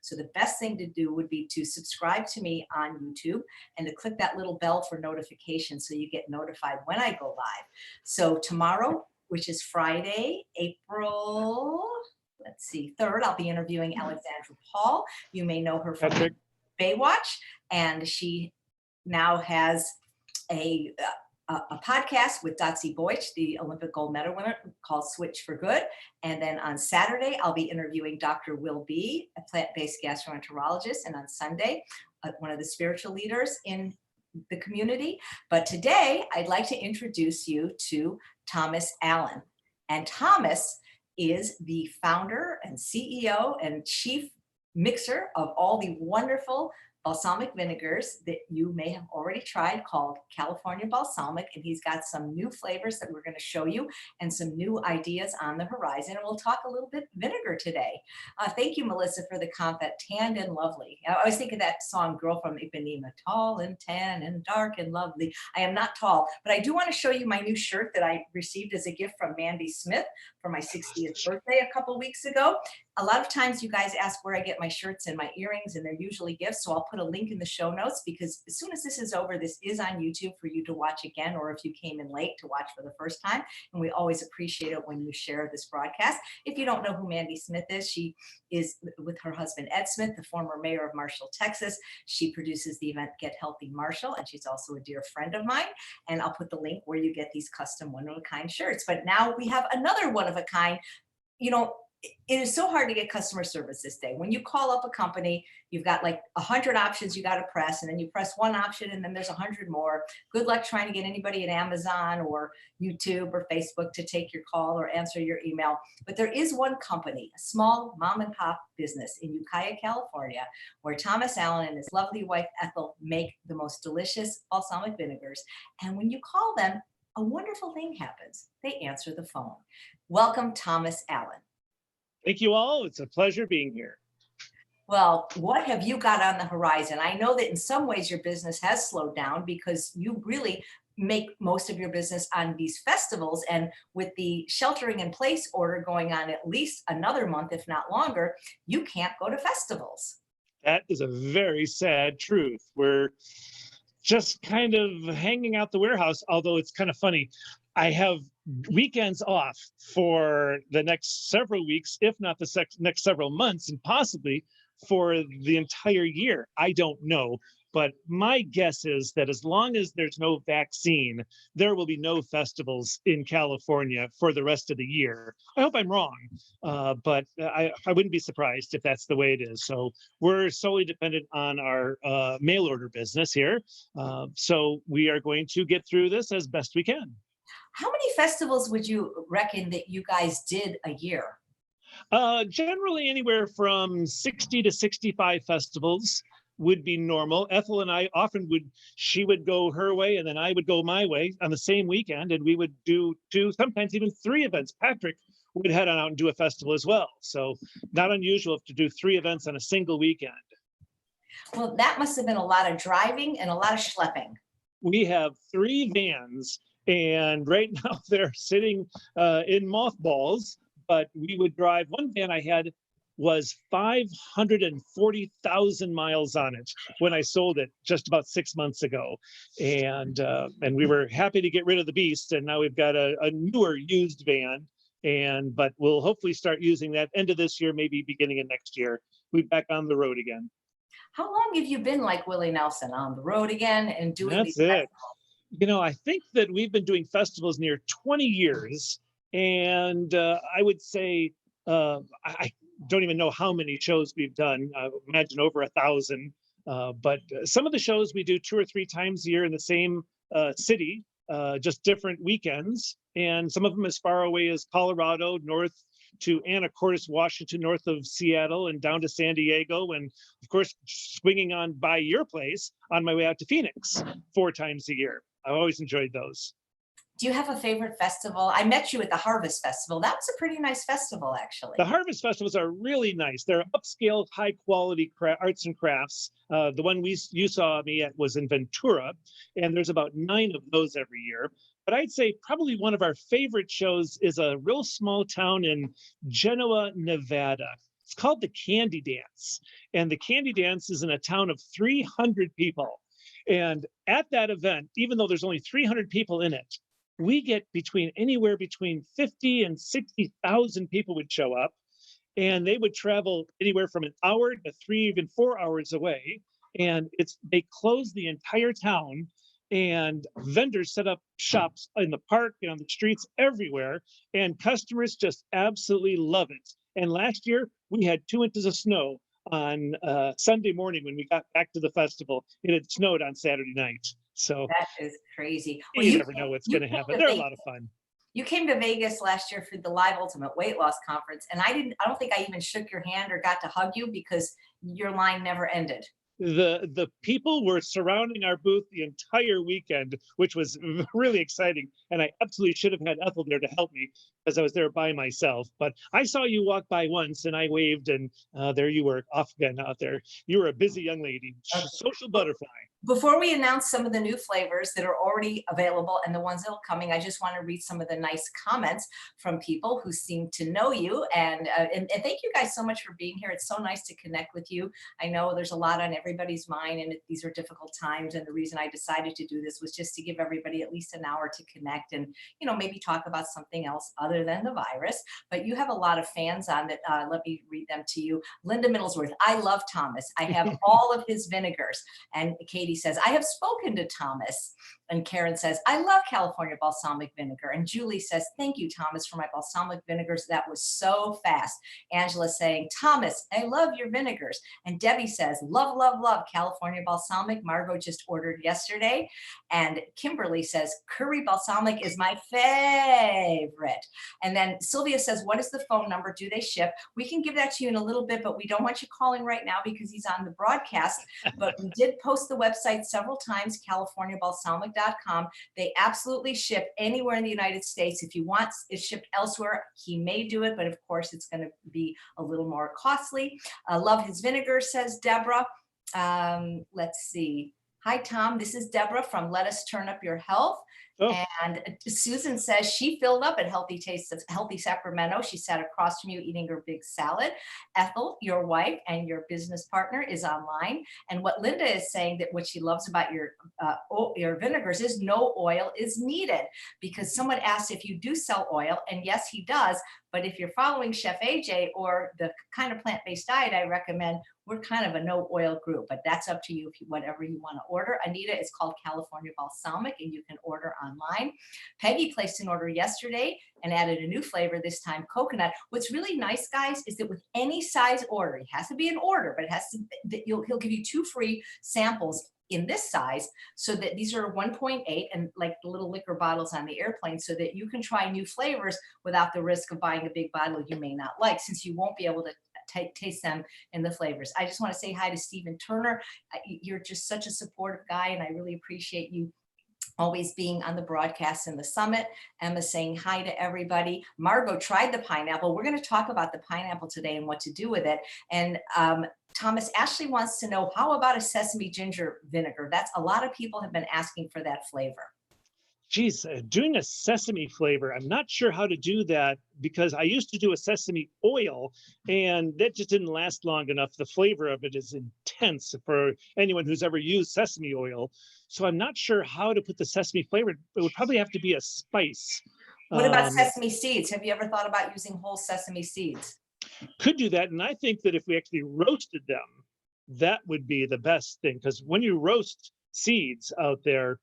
So the best thing to do would be to subscribe to me on YouTube and to click that little bell for notifications so you get notified when I go live. So tomorrow, which is Friday, April, let's see, 3rd, I'll be interviewing Alexandra Paul. You may know her from Patrick. Baywatch, and she now has a podcast with Dotsie Boych, the Olympic gold medal winner, called Switch for Good. And then on Saturday, I'll be interviewing Dr. Will B., a plant-based gastroenterologist, and on Sunday, one of the spiritual leaders in the community. But today, I'd like to introduce you to Thomas Allen. And Thomas is the founder and CEO and chief mixer of all the wonderful balsamic vinegars that you may have already tried, called California Balsamic. And he's got some new flavors that we're going to show you and some new ideas on the horizon. And we'll talk a little bit vinegar today. Thank you, Melissa, for the comment. Tanned and lovely. I always think of that song, Girl from Ipanema, tall and tan and dark and lovely. I am not tall, but I do want to show you my new shirt that I received as a gift from Mandy Smith for my 60th birthday a couple weeks ago. A lot of times you guys ask where I get my shirts and my earrings, and they're usually gifts. So I'll put a link in the show notes, because as soon as this is over, this is on YouTube for you to watch again, or if you came in late, to watch for the first time. And we always appreciate it when you share this broadcast. If you don't know who Mandy Smith is, she is with her husband, Ed Smith, the former mayor of Marshall, Texas. She produces the event Get Healthy Marshall, and she's also a dear friend of mine. And I'll put the link where you get these custom one-of-a-kind shirts. But now we have another one-of-a-kind. You know, it is so hard to get customer service this day. When you call up a company, you've got like 100 options you got to press, and then you press one option and then there's 100 more. Good luck trying to get anybody at Amazon or YouTube or Facebook to take your call or answer your email. But there is one company, a small mom and pop business in Ukiah, California, where Thomas Allen and his lovely wife Ethel make the most delicious balsamic vinegars. And when you call them, a wonderful thing happens. They answer the phone. Welcome, Thomas Allen. Thank you all. It's a pleasure being here. Well, what have you got on the horizon? I know that in some ways your business has slowed down because you really make most of your business on these festivals. And with the sheltering in place order going on at least another month, if not longer, you can't go to festivals. That is a very sad truth. We're just kind of hanging out the warehouse, although it's kind of funny. I have weekends off for the next several weeks, if not the next several months, and possibly for the entire year. I don't know. But my guess is that as long as there's no vaccine, there will be no festivals in California for the rest of the year. I hope I'm wrong, but I wouldn't be surprised if that's the way it is. So we're solely dependent on our mail order business here. So we are going to get through this as best we can. How many festivals would you reckon that you guys did a year? Generally anywhere from 60 to 65 festivals would be normal. Ethel and I often she would go her way and then I would go my way on the same weekend, and we would do two, sometimes even 3 events. Patrick would head on out and do a festival as well. So not unusual to do 3 events on a single weekend. Well, that must have been a lot of driving and a lot of schlepping. We have 3 vans, and right now they're sitting in mothballs, but we would drive. One van I had was 540,000 miles on it when I sold it just about 6 months ago. And we were happy to get rid of the beast. And now we've got a newer used van, but we'll hopefully start using that end of this year, maybe beginning of next year. We're back on the road again. How long have you been like Willie Nelson, on the road again and doing these festivals? You know, I think that we've been doing festivals near 20 years. And I would say, I don't even know how many shows we've done. I imagine over 1,000. But some of the shows we do 2 or 3 times a year in the same city, just different weekends. And some of them as far away as Colorado, north to Anacortes, Washington, north of Seattle, and down to San Diego. And of course, swinging on by your place on my way out to Phoenix 4 times a year. I've always enjoyed those. Do you have a favorite festival? I met you at the Harvest Festival. That was a pretty nice festival, actually. The Harvest Festivals are really nice. They're upscale, high quality arts and crafts. The one you saw me at was in Ventura, and there's about 9 of those every year. But I'd say probably one of our favorite shows is a real small town in Genoa, Nevada. It's called the Candy Dance. And the Candy Dance is in a town of 300 people. And at that event, even though there's only 300 people in it, we get anywhere between 50 and 60,000 people would show up, and they would travel anywhere from an hour to 3, even 4 hours away. And they close the entire town, and vendors set up shops in the park and on the streets everywhere, and customers just absolutely love it. And last year we had 2 inches of snow on Sunday morning when we got back to the festival. It had snowed on Saturday night. So That is crazy. Well, you never know what's going to came happen. They're a lot of fun. You came to Vegas last year for the Live Ultimate Weight Loss Conference, and I don't think I even shook your hand or got to hug you because your line never ended. The people were surrounding our booth the entire weekend, which was really exciting. And I absolutely should have had Ethel there to help me because I was there by myself. But I saw you walk by once and I waved, and there you were off again out there. You were a busy young lady, social butterfly. Before we announce some of the new flavors that are already available and the ones that are coming, I just want to read some of the nice comments from people who seem to know you. And thank you guys so much for being here. It's so nice to connect with you. I know there's a lot on everybody's mind, and these are difficult times. And the reason I decided to do this was just to give everybody at least an hour to connect and, maybe talk about something else other than the virus. But you have a lot of fans on that. Let me read them to you. Linda Middlesworth, I love Thomas. I have all of his vinegars. And Katie says, I have spoken to Thomas. And Karen says, I love California balsamic vinegar. And Julie says, thank you, Thomas, for my balsamic vinegars. That was so fast. Angela saying, Thomas, I love your vinegars. And Debbie says, love, love, love California balsamic. Margot just ordered yesterday. And Kimberly says, curry balsamic is my favorite. And then Sylvia says, what is the phone number? Do they ship? We can give that to you in a little bit, but we don't want you calling right now because he's on the broadcast. But we did post the website several times, californiabalsamic.com. They absolutely ship anywhere in the United States. If you want it shipped elsewhere, he may do it, but of course it's going to be a little more costly. Love his vinegar, says Deborah. Let's see. Hi, Tom. This is Deborah from Let Us Turn Up Your Health. Oh. And Susan says she filled up at Healthy Taste of Healthy Sacramento. She sat across from you eating her big salad. Ethel, your wife and your business partner, is online. And what Linda is saying, that what she loves about your vinegars is no oil is needed, because someone asked if you do sell oil, and yes, he does. But if you're following Chef AJ or the kind of plant-based diet I recommend, we're kind of a no oil group, but that's up to you if whatever you want to order. Anita is called California Balsamic, and you can order online. Peggy placed an order yesterday and added a new flavor, this time coconut. What's really nice, guys, is that with any size order, it has to be an order, but it has to, he'll give you 2 free samples in this size, so that these are 1.8 and like the little liquor bottles on the airplane, so that you can try new flavors without the risk of buying a big bottle you may not like, since you won't be able to taste them in the flavors. I just want to say hi to Stephen Turner. You're just such a supportive guy, and I really appreciate you always being on the broadcast and the summit. Emma saying hi to everybody. Margot tried the pineapple. We're going to talk about the pineapple today and what to do with it. And Thomas, Ashley wants to know, how about a sesame ginger vinegar? That's a lot of people have been asking for that flavor. Geez, doing a sesame flavor, I'm not sure how to do that, because I used to do a sesame oil and that just didn't last long enough. The flavor of it is intense for anyone who's ever used sesame oil. So I'm not sure how to put the sesame flavor. It would probably have to be a spice. What about sesame seeds? Have you ever thought about using whole sesame seeds? Could do that. And I think that if we actually roasted them, that would be the best thing, because when you roast seeds out there,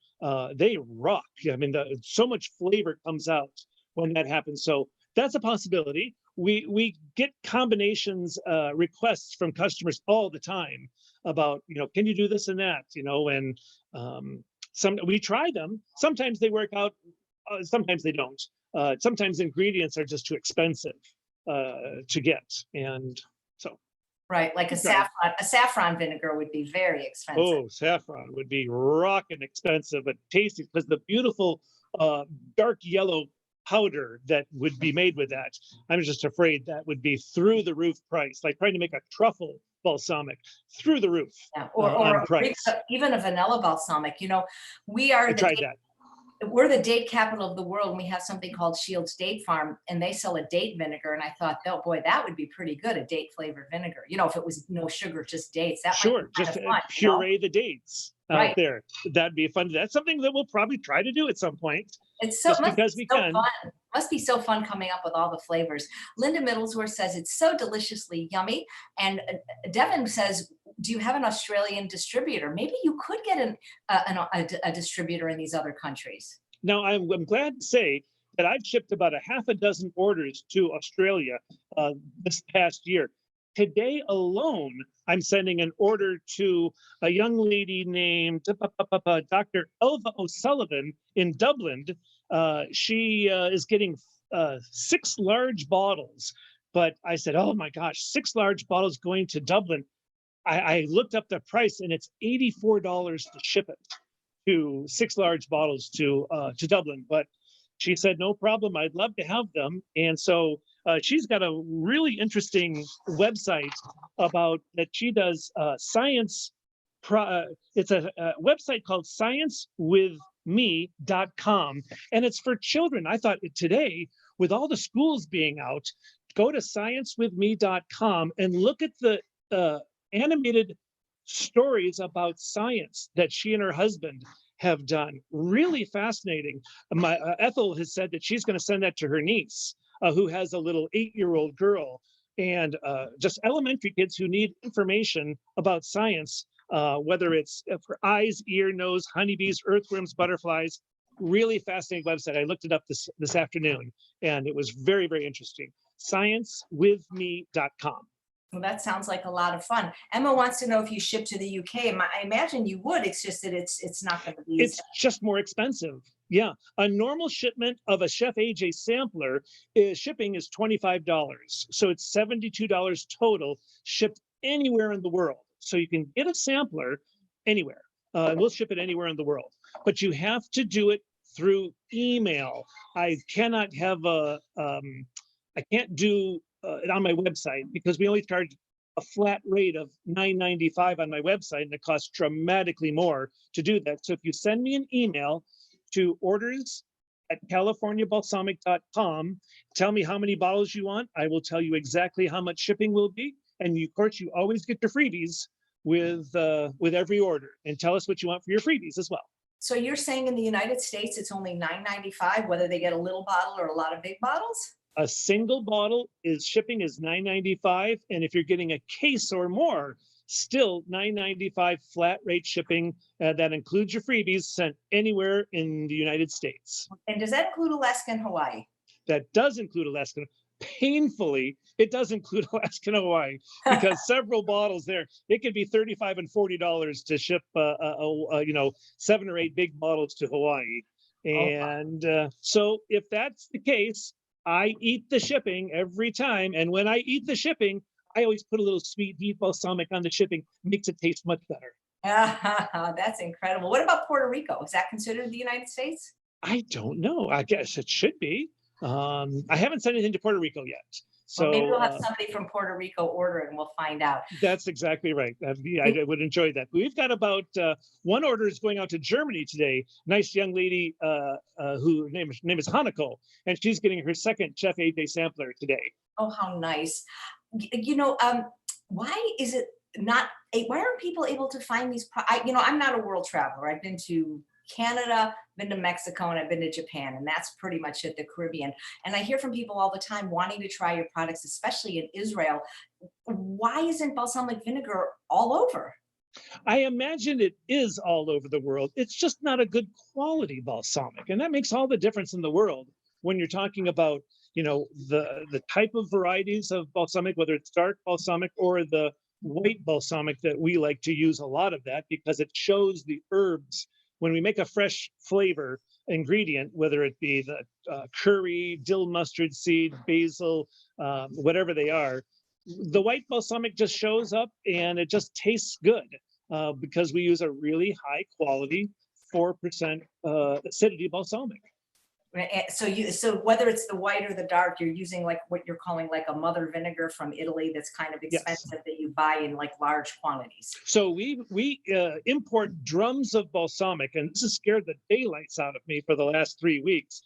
they rock. I mean, so much flavor comes out when that happens. So that's a possibility. We get combinations requests from customers all the time about, can you do this and that, and we try them. Sometimes they work out, sometimes they don't. Sometimes ingredients are just too expensive to get, and so. Right, like a saffron vinegar would be very expensive. Oh, saffron would be rockin' expensive, but tasty, because the beautiful dark yellow powder that would be made with that, I'm just afraid that would be through the roof price, like trying to make a truffle balsamic, through the roof. Yeah, or on price. even a vanilla balsamic. We are. I tried that. we're the date capital of the world, and we have something called Shields Date Farm, and they sell a date vinegar. And I thought, oh boy, that would be pretty good, a date flavored vinegar. You know, if it was no sugar, just dates, that might be Sure, kind just of fun. puree the dates out Right. there. That'd be fun. That's something that we'll probably try to do at some point, It's so just must because be we so can. fun. Must be so fun coming up with all the flavors. Linda Middlesworth says it's so deliciously yummy, and Devin says, "Do you have an Australian distributor? Maybe you could get a distributor in these other countries." Now, I'm glad to say that I've shipped about a half a dozen orders to Australia this past year. Today alone, I'm sending an order to a young lady named Dr. Elva O'Sullivan in Dublin. She is getting 6 large bottles. But I said, oh my gosh, 6 large bottles going to Dublin. I looked up the price and it's $84 to ship it to 6 large bottles to Dublin. But she said, no problem. I'd love to have them. And so she's got a really interesting website about that she does science. It's a website called sciencewithme.com, and it's for children. I thought today, with all the schools being out, go to sciencewithme.com and look at the animated stories about science that she and her husband have done. Really fascinating. My Ethel has said that she's going to send that to her niece, who has a little 8-year-old girl, and just elementary kids who need information about science, whether it's for eyes, ear, nose, honeybees, earthworms, butterflies. Really fascinating website. I looked it up this afternoon, and it was very, very interesting. Sciencewithme.com. Well, that sounds like a lot of fun. Emma wants to know if you ship to the UK. I imagine you would. It's just that it's not going to be. It's just more expensive. Yeah, a normal shipment of a Chef AJ sampler shipping is $25, so it's $72 total, shipped anywhere in the world. So you can get a sampler anywhere. We'll ship it anywhere in the world, but you have to do it through email. I cannot have I can't do it on my website because we only charge a flat rate of $9.95 on my website, and it costs dramatically more to do that. So if you send me an email to orders@californiabalsamic.com, tell me how many bottles you want. I will tell you exactly how much shipping will be. And of course, you always get your freebies with every order, and tell us what you want for your freebies as well. So you're saying in the United States, it's only $9.95, whether they get a little bottle or a lot of big bottles? A single bottle shipping is $9.95, and if you're getting a case or more, still $9.95 flat rate shipping. That includes your freebies sent anywhere in the United States. And does that include Alaska and Hawaii? That does include Alaska. Painfully, it does include Alaska and Hawaii, because several bottles there, it could be $35 and $40 to ship 7 or 8 big bottles to Hawaii. And so if that's the case, I eat the shipping every time. And when I eat the shipping, I always put a little sweet heat balsamic on the shipping. Makes it taste much better. That's incredible. What about Puerto Rico? Is that considered the United States? I don't know. I guess it should be. I haven't sent anything to Puerto Rico yet. So well, maybe we'll have somebody from Puerto Rico order and we'll find out. That's exactly right. I would enjoy that. We've got about one order is going out to Germany today. Nice young lady who name is Hanako, and she's getting her second Chef AJ sampler today. Oh, how nice. Why is it not, why aren't people able to find these? I'm not a world traveler. I've been to Canada, been to Mexico, and I've been to Japan, and that's pretty much it, the Caribbean. And I hear from people all the time wanting to try your products, especially in Israel. Why isn't balsamic vinegar all over? I imagine it is all over the world. It's just not a good quality balsamic, and that makes all the difference in the world when you're talking about, the type of varieties of balsamic, whether it's dark balsamic or the white balsamic that we like to use a lot of that because it shows the herbs. When we make a fresh flavor ingredient, whether it be the curry, dill mustard seed, basil, whatever they are, the white balsamic just shows up and it just tastes good because we use a really high quality 4% acidity balsamic. So whether it's the white or the dark, you're using like what you're calling like a mother vinegar from Italy that's kind of Yes. expensive that you buy in like large quantities. So we import drums of balsamic, and this has scared the daylights out of me for the last 3 weeks.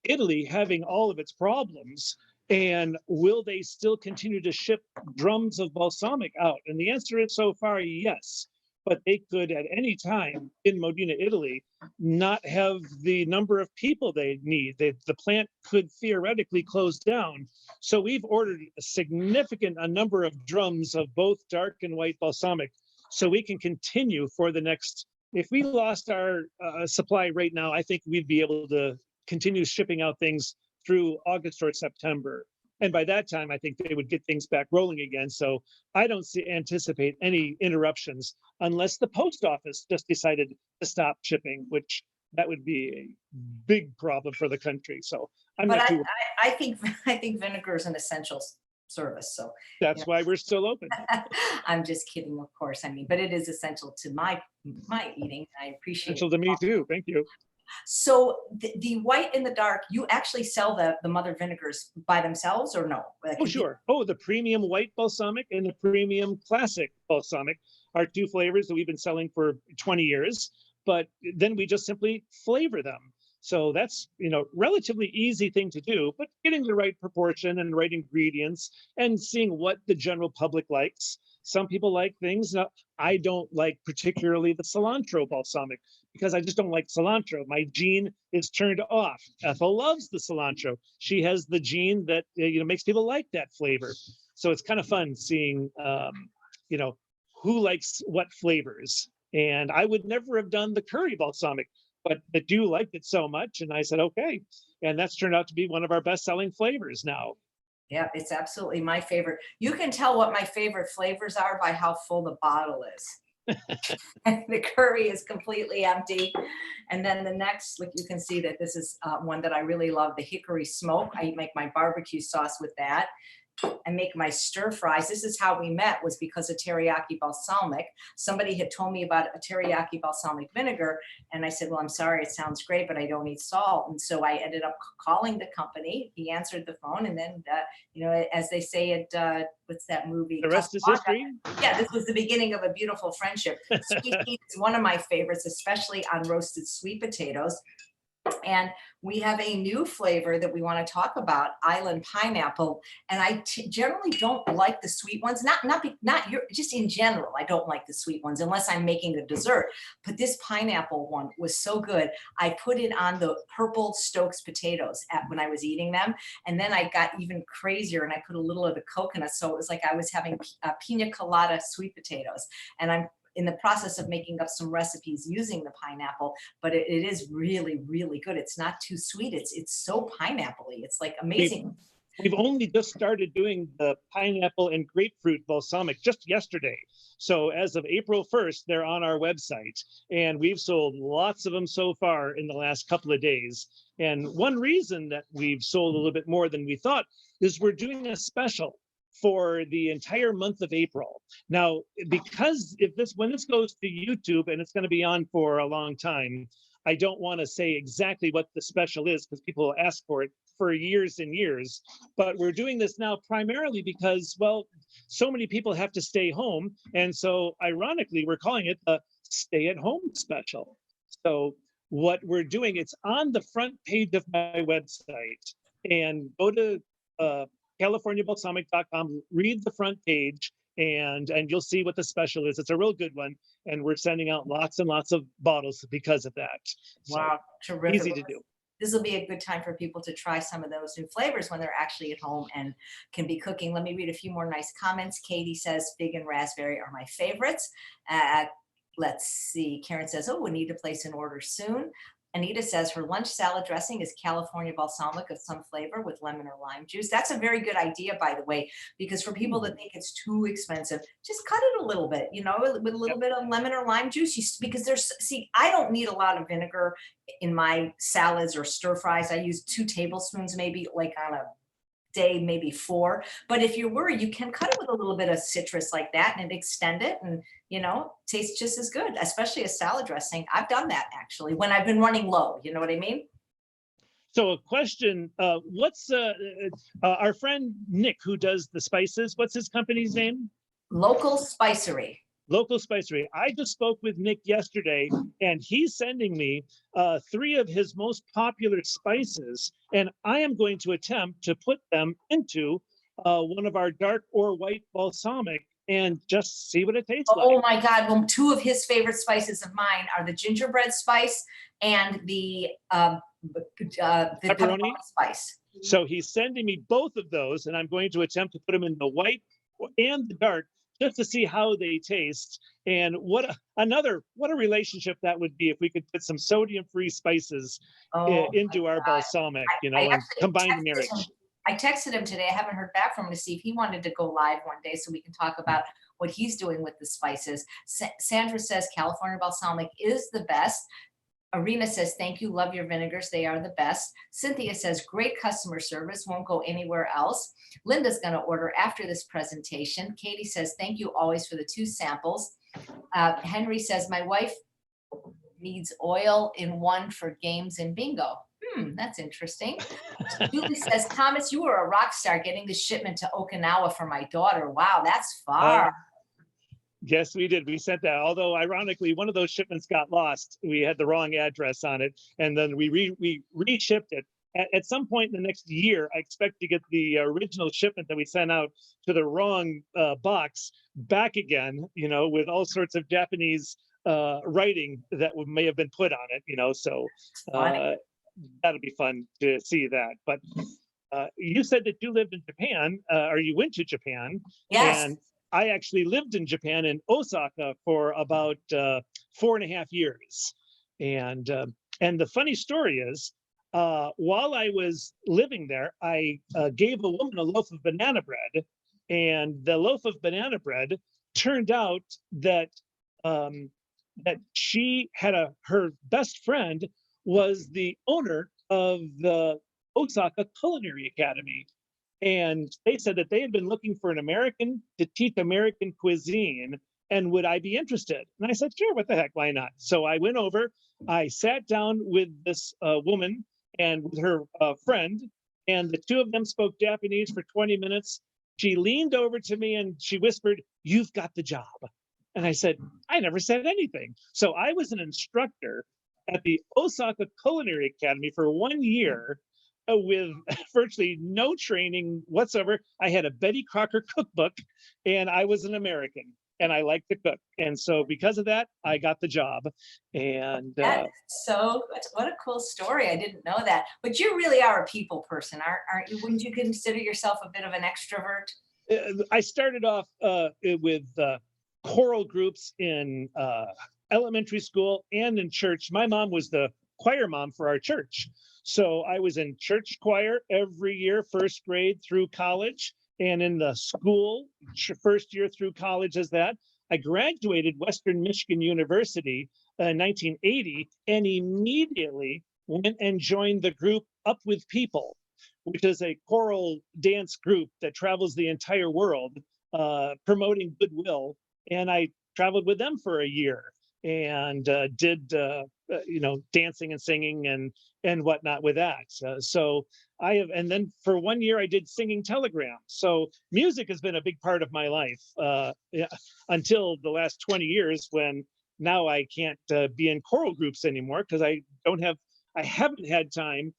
Italy having all of its problems, and will they still continue to ship drums of balsamic out? And the answer is so far yes, but they could at any time in Modena, Italy, not have the number of people they need. The plant could theoretically close down. So we've ordered a significant a number of drums of both dark and white balsamic, so we can continue for the next. If we lost our supply right now, I think we'd be able to continue shipping out things through August or September. And by that time, I think they would get things back rolling again. So I don't anticipate any interruptions unless the post office just decided to stop shipping, which that would be a big problem for the country. So I'm But not too. I think vinegar is an essential service. So That's why we're still open. I'm just kidding, of course. I mean, but it is essential to my eating. I appreciate Essential to me too. Thank you. So the white and the dark, you actually sell the mother vinegars by themselves or no? Oh, sure. Oh, the premium white balsamic and the premium classic balsamic are two flavors that we've been selling for 20 years, but then we just simply flavor them. So that's, relatively easy thing to do, but getting the right proportion and right ingredients and seeing what the general public likes. Some people like things. Now, I don't like particularly the cilantro balsamic because I just don't like cilantro. My gene is turned off. Ethel loves the cilantro. She has the gene that makes people like that flavor. So it's kind of fun seeing who likes what flavors. And I would never have done the curry balsamic, but the do liked it so much, and I said okay. And that's turned out to be one of our best-selling flavors now. Yeah, it's absolutely my favorite. You can tell what my favorite flavors are by how full the bottle is. And the curry is completely empty. And then the next, like you can see that this is one that I really love, the hickory smoke. I make my barbecue sauce with that. I make my stir fries. This is how we met, was because of teriyaki balsamic. Somebody had told me about a teriyaki balsamic vinegar. And I said, well, I'm sorry, it sounds great, but I don't eat salt. And so I ended up calling the company. He answered the phone. And then, as they say it, what's that movie? The rest is history. Yeah, this was the beginning of a beautiful friendship. Sweet heat is one of my favorites, especially on roasted sweet potatoes. And we have a new flavor that we want to talk about, island pineapple. And I generally don't like the sweet ones, just in general. I don't like the sweet ones unless I'm making a dessert. But this pineapple one was so good. I put it on the purple Stokes potatoes when I was eating them. And then I got even crazier and I put a little of the coconut. So it was like I was having pina colada sweet potatoes. And I'm in the process of making up some recipes using the pineapple, but it is really, really good. It's not too sweet. It's so pineapple-y. It's like amazing. We've only just started doing the pineapple and grapefruit balsamic just yesterday. So as of April 1st, they're on our website, and we've sold lots of them so far in the last couple of days. And one reason that we've sold a little bit more than we thought is we're doing a special for the entire month of April. Now, because when this goes to YouTube and it's going to be on for a long time, I don't want to say exactly what the special is because people ask for it for years and years. But we're doing this now primarily because, well, so many people have to stay home. And so ironically, we're calling it the stay at home special. So what we're doing, it's on the front page of my website, and go to CaliforniaBalsamic.com, read the front page, and you'll see what the special is. It's a real good one, and we're sending out lots and lots of bottles because of that. Wow, terrific. Easy to do. This will be a good time for people to try some of those new flavors when they're actually at home and can be cooking. Let me read a few more nice comments. Katie says fig and raspberry are my favorites. Let's see. Karen says, oh, we need to place an order soon. Anita says her lunch salad dressing is California balsamic of some flavor with lemon or lime juice. That's a very good idea, by the way, because for people that think it's too expensive, just cut it a little bit, with a little bit of lemon or lime juice. Because I don't need a lot of vinegar in my salads or stir fries. I use 2 tablespoons, maybe like on a day, maybe 4. But if you're worried, you can cut it with a little bit of citrus like that and extend it, and tastes just as good, especially a salad dressing. I've done that actually when I've been running low. You know what I mean? So a question, what's our friend Nick, who does the spices, what's his company's name? Local Spicery. Local Spicery. I just spoke with Nick yesterday, and he's sending me 3 of his most popular spices, and I am going to attempt to put them into one of our dark or white balsamic and just see what it tastes like. Oh my God. Well, 2 of his favorite spices of mine are the gingerbread spice and the pepperoni spice. So he's sending me both of those, and I'm going to attempt to put them in the white and the dark just to see how they taste. And what a relationship that would be if we could put some sodium-free spices into our balsamic, and combine the marriage. I texted him today. I haven't heard back from him to see if he wanted to go live one day so we can talk about what he's doing with the spices. Sandra says California balsamic is the best. Arena says, thank you, love your vinegars. They are the best. Cynthia says, great customer service, won't go anywhere else. Linda's going to order after this presentation. Katie says, thank you always for the 2 samples. Henry says, my wife needs oil in one for games and bingo. That's interesting. Julie says, Thomas, you were a rock star getting the shipment to Okinawa for my daughter. Wow, that's far. Yes, we did. We sent that. Although, ironically, one of those shipments got lost. We had the wrong address on it, and then we reshipped it. At some point in the next year, I expect to get the original shipment that we sent out to the wrong box back again, with all sorts of Japanese writing that may have been put on it, so that'll be fun to see that. But you said that you lived in Japan, or you went to Japan. Yes. And I actually lived in Japan, in Osaka, for about 4.5 years. And the funny story is, while I was living there, I gave a woman a loaf of banana bread, and the loaf of banana bread turned out that that she had her best friend was the owner of the Osaka Culinary Academy. And they said that they had been looking for an American to teach American cuisine, and would I be interested? And I said, sure, what the heck, why not? So I went over, I sat down with this woman and with her friend, and the 2 of them spoke Japanese for 20 minutes. She leaned over to me and she whispered, you've got the job. And I said, I never said anything. So I was an instructor at the Osaka Culinary Academy for 1 year with virtually no training whatsoever. I had a Betty Crocker cookbook, and I was an American, and I liked to cook. And so because of that, I got the job. And so what a cool story. I didn't know that. But you really are a people person, aren't you? Wouldn't you consider yourself a bit of an extrovert? I started off with choral groups in elementary school and in church. My mom was the choir mom for our church. So I was in church choir every year, 1st grade through college, and in the school, 1st year through college as that. I graduated Western Michigan University in 1980, and immediately went and joined the group Up With People, which is a choral dance group that travels the entire world promoting goodwill. And I traveled with them for a year and did dancing and singing and whatnot with that. So I have, and then for 1 year I did singing telegrams. So music has been a big part of my life until the last 20 years, when now I can't be in choral groups anymore because I haven't had time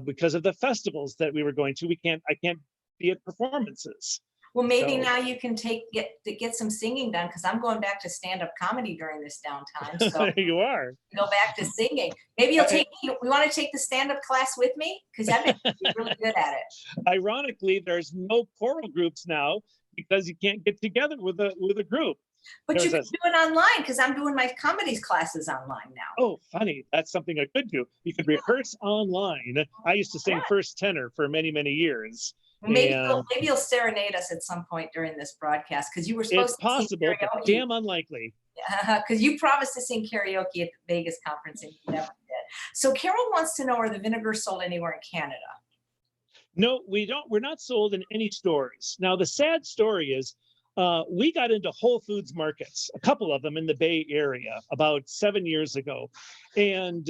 because of the festivals that we were going to. I can't be at performances. Well, maybe now you can get some singing done, because I'm going back to stand-up comedy during this downtime. So there you are. Go back to singing. Maybe we want to take the stand-up class with me, because I've been really good at it. Ironically, there's no choral groups now because you can't get together with a group. But you can do it online, because I'm doing my comedies classes online now. Oh, funny. That's something I could do. You could rehearse online. I used to sing first tenor for many, many years. Maybe you'll serenade us at some point during this broadcast, because you were supposed to sing karaoke. It's possible, but damn unlikely. Because you promised to sing karaoke at the Vegas conference and you never did. So Carol wants to know, are the vinegars sold anywhere in Canada? No, we don't. We're not sold in any stores. Now, the sad story is we got into Whole Foods markets, a couple of them in the Bay Area about 7 years ago. And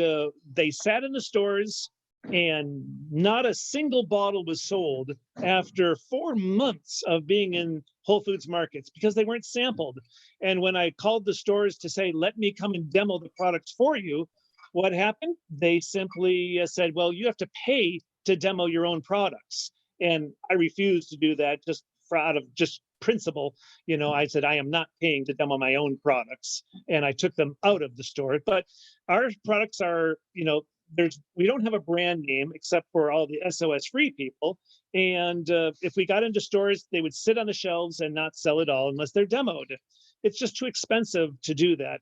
they sat in the stores and not a single bottle was sold after 4 months of being in Whole Foods markets because they weren't sampled. And when I called the stores to say, let me come and demo the products for you, what happened? They simply said, well, you have to pay to demo your own products. And I refused to do that just out of just principle. I said, I am not paying to demo my own products. And I took them out of the store. But our products are, we don't have a brand name except for all the SOS free people. And if we got into stores, they would sit on the shelves and not sell at all unless they're demoed. It's just too expensive to do that.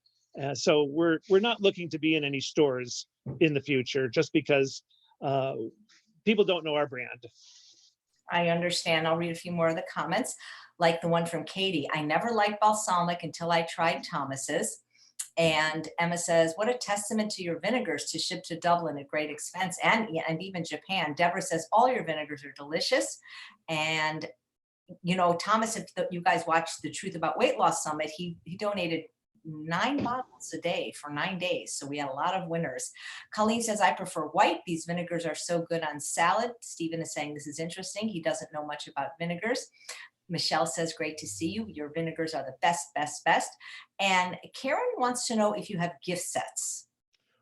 So we're not looking to be in any stores in the future just because people don't know our brand. I understand. I'll read a few more of the comments, like the one from Katie. I never liked balsamic until I tried Thomas's. And Emma says, what a testament to your vinegars to ship to Dublin at great expense and even Japan. Deborah says, all your vinegars are delicious. And, Thomas, if you guys watched the Truth About Weight Loss Summit, he donated 9 bottles a day for 9 days. So we had a lot of winners. Colleen says, I prefer white. These vinegars are so good on salad. Stephen is saying this is interesting. He doesn't know much about vinegars. Michelle says, great to see you. Your vinegars are the best, best, best. And Karen wants to know if you have gift sets.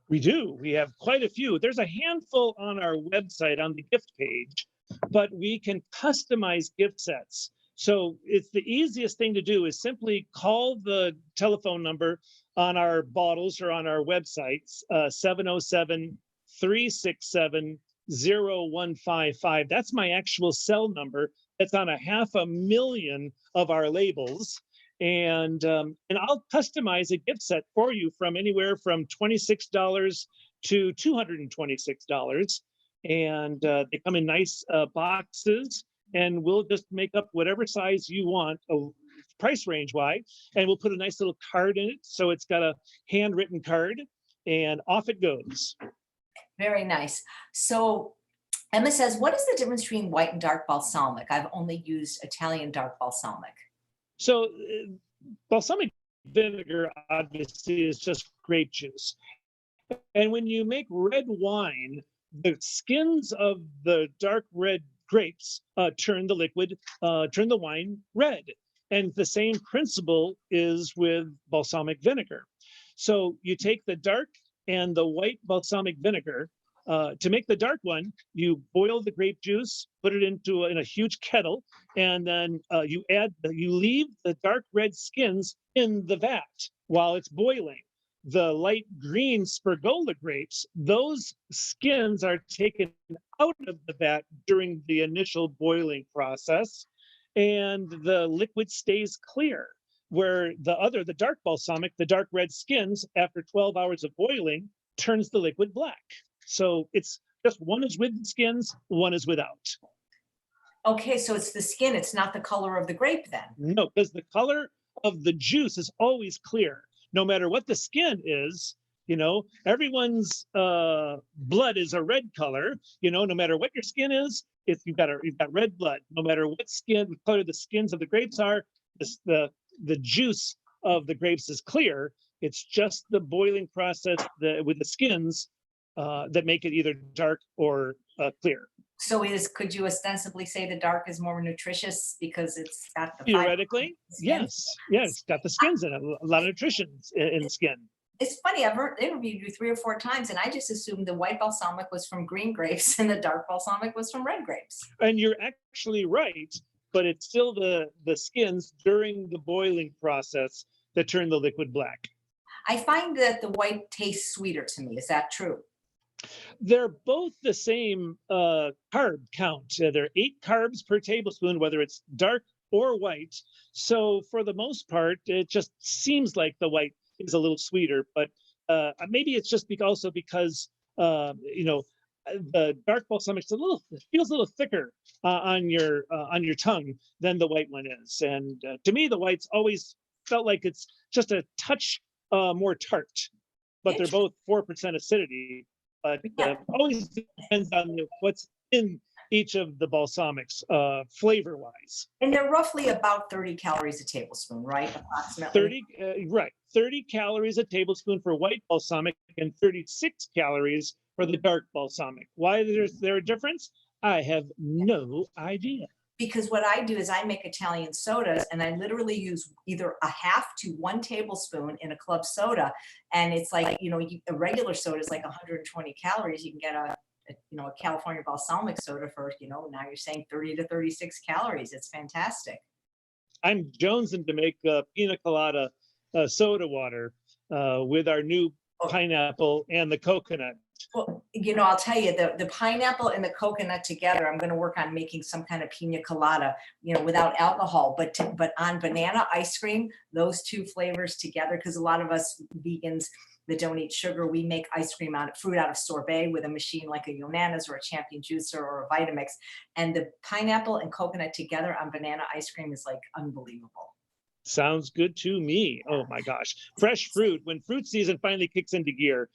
We do. We have quite a few. There's a handful on our website on the gift page, but we can customize gift sets. So it's the easiest thing to do is simply call the telephone number on our bottles or on our websites, 707-367-0155. That's my actual cell number. That's on 500,000 of our labels. And I'll customize a gift set for you from anywhere from $26 to $226. And they come in nice boxes. And we'll just make up whatever size you want, price range wise, and we'll put a nice little card in it. So it's got a handwritten card and off it goes. Very nice. So Emma says, what is the difference between white and dark balsamic? I've only used Italian dark balsamic. So balsamic vinegar obviously is just grape juice. And when you make red wine, the skins of the dark red grapes turn the wine red. And the same principle is with balsamic vinegar. So you take the dark and the white balsamic vinegar. To make the dark one, you boil the grape juice, put it in a huge kettle, and then you leave the dark red skins in the vat while it's boiling. The light green Spergola grapes, those skins are taken out of the vat during the initial boiling process, and the liquid stays clear. Where the dark balsamic, the dark red skins, after 12 hours of boiling, turns the liquid black. So it's just one is with the skins, one is without. Okay, so it's the skin, it's not the color of the grape then? No, because the color of the juice is always clear. No matter what the skin is, everyone's blood is a red color. No matter what your skin is, you've got red blood. No matter what color the skins of the grapes are, the juice of the grapes is clear. It's just the boiling process with the skins that make it either dark or clear. So could you ostensibly say the dark is more nutritious because it's got the theoretically? Yes, it's got the skins in it. A lot of nutrition in the skin. It's funny, I've interviewed you 3 or 4 times, and I just assumed the white balsamic was from green grapes and the dark balsamic was from red grapes. And you're actually right, but it's still the skins during the boiling process that turn the liquid black. I find that the white tastes sweeter to me. Is that true? They're both the same carb count. There are 8 carbs per tablespoon, whether it's dark or white. So for the most part, it just seems like the white is a little sweeter, but maybe it's just also because the dark balsamic feels a little thicker on your tongue than the white one is. And to me, the white's always felt like it's just a touch more tart, but they're both 4% acidity. But always depends on what's in each of the balsamics flavor wise. And they're roughly about 30 calories a tablespoon, right? Approximately. 30 calories a tablespoon for white balsamic and 36 calories for the dark balsamic. Why is there a difference? I have no idea. Because what I do is I make Italian sodas and I literally use either a half to 1 tablespoon in a club soda. And it's like, a regular soda is like 120 calories. You can get a California balsamic soda for, now you're saying 30 to 36 calories. It's fantastic. I'm jonesing to make pina colada soda water with our new pineapple and the coconut. Well, I'll tell you, the pineapple and the coconut together, I'm going to work on making some kind of pina colada, without alcohol, but on banana ice cream, those two flavors together, because a lot of us vegans that don't eat sugar, we make ice cream fruit out of sorbet with a machine like a Yonanas or a Champion Juicer or a Vitamix. And the pineapple and coconut together on banana ice cream is like unbelievable. Sounds good to me. Oh my gosh. Fresh fruit. When fruit season finally kicks into gear,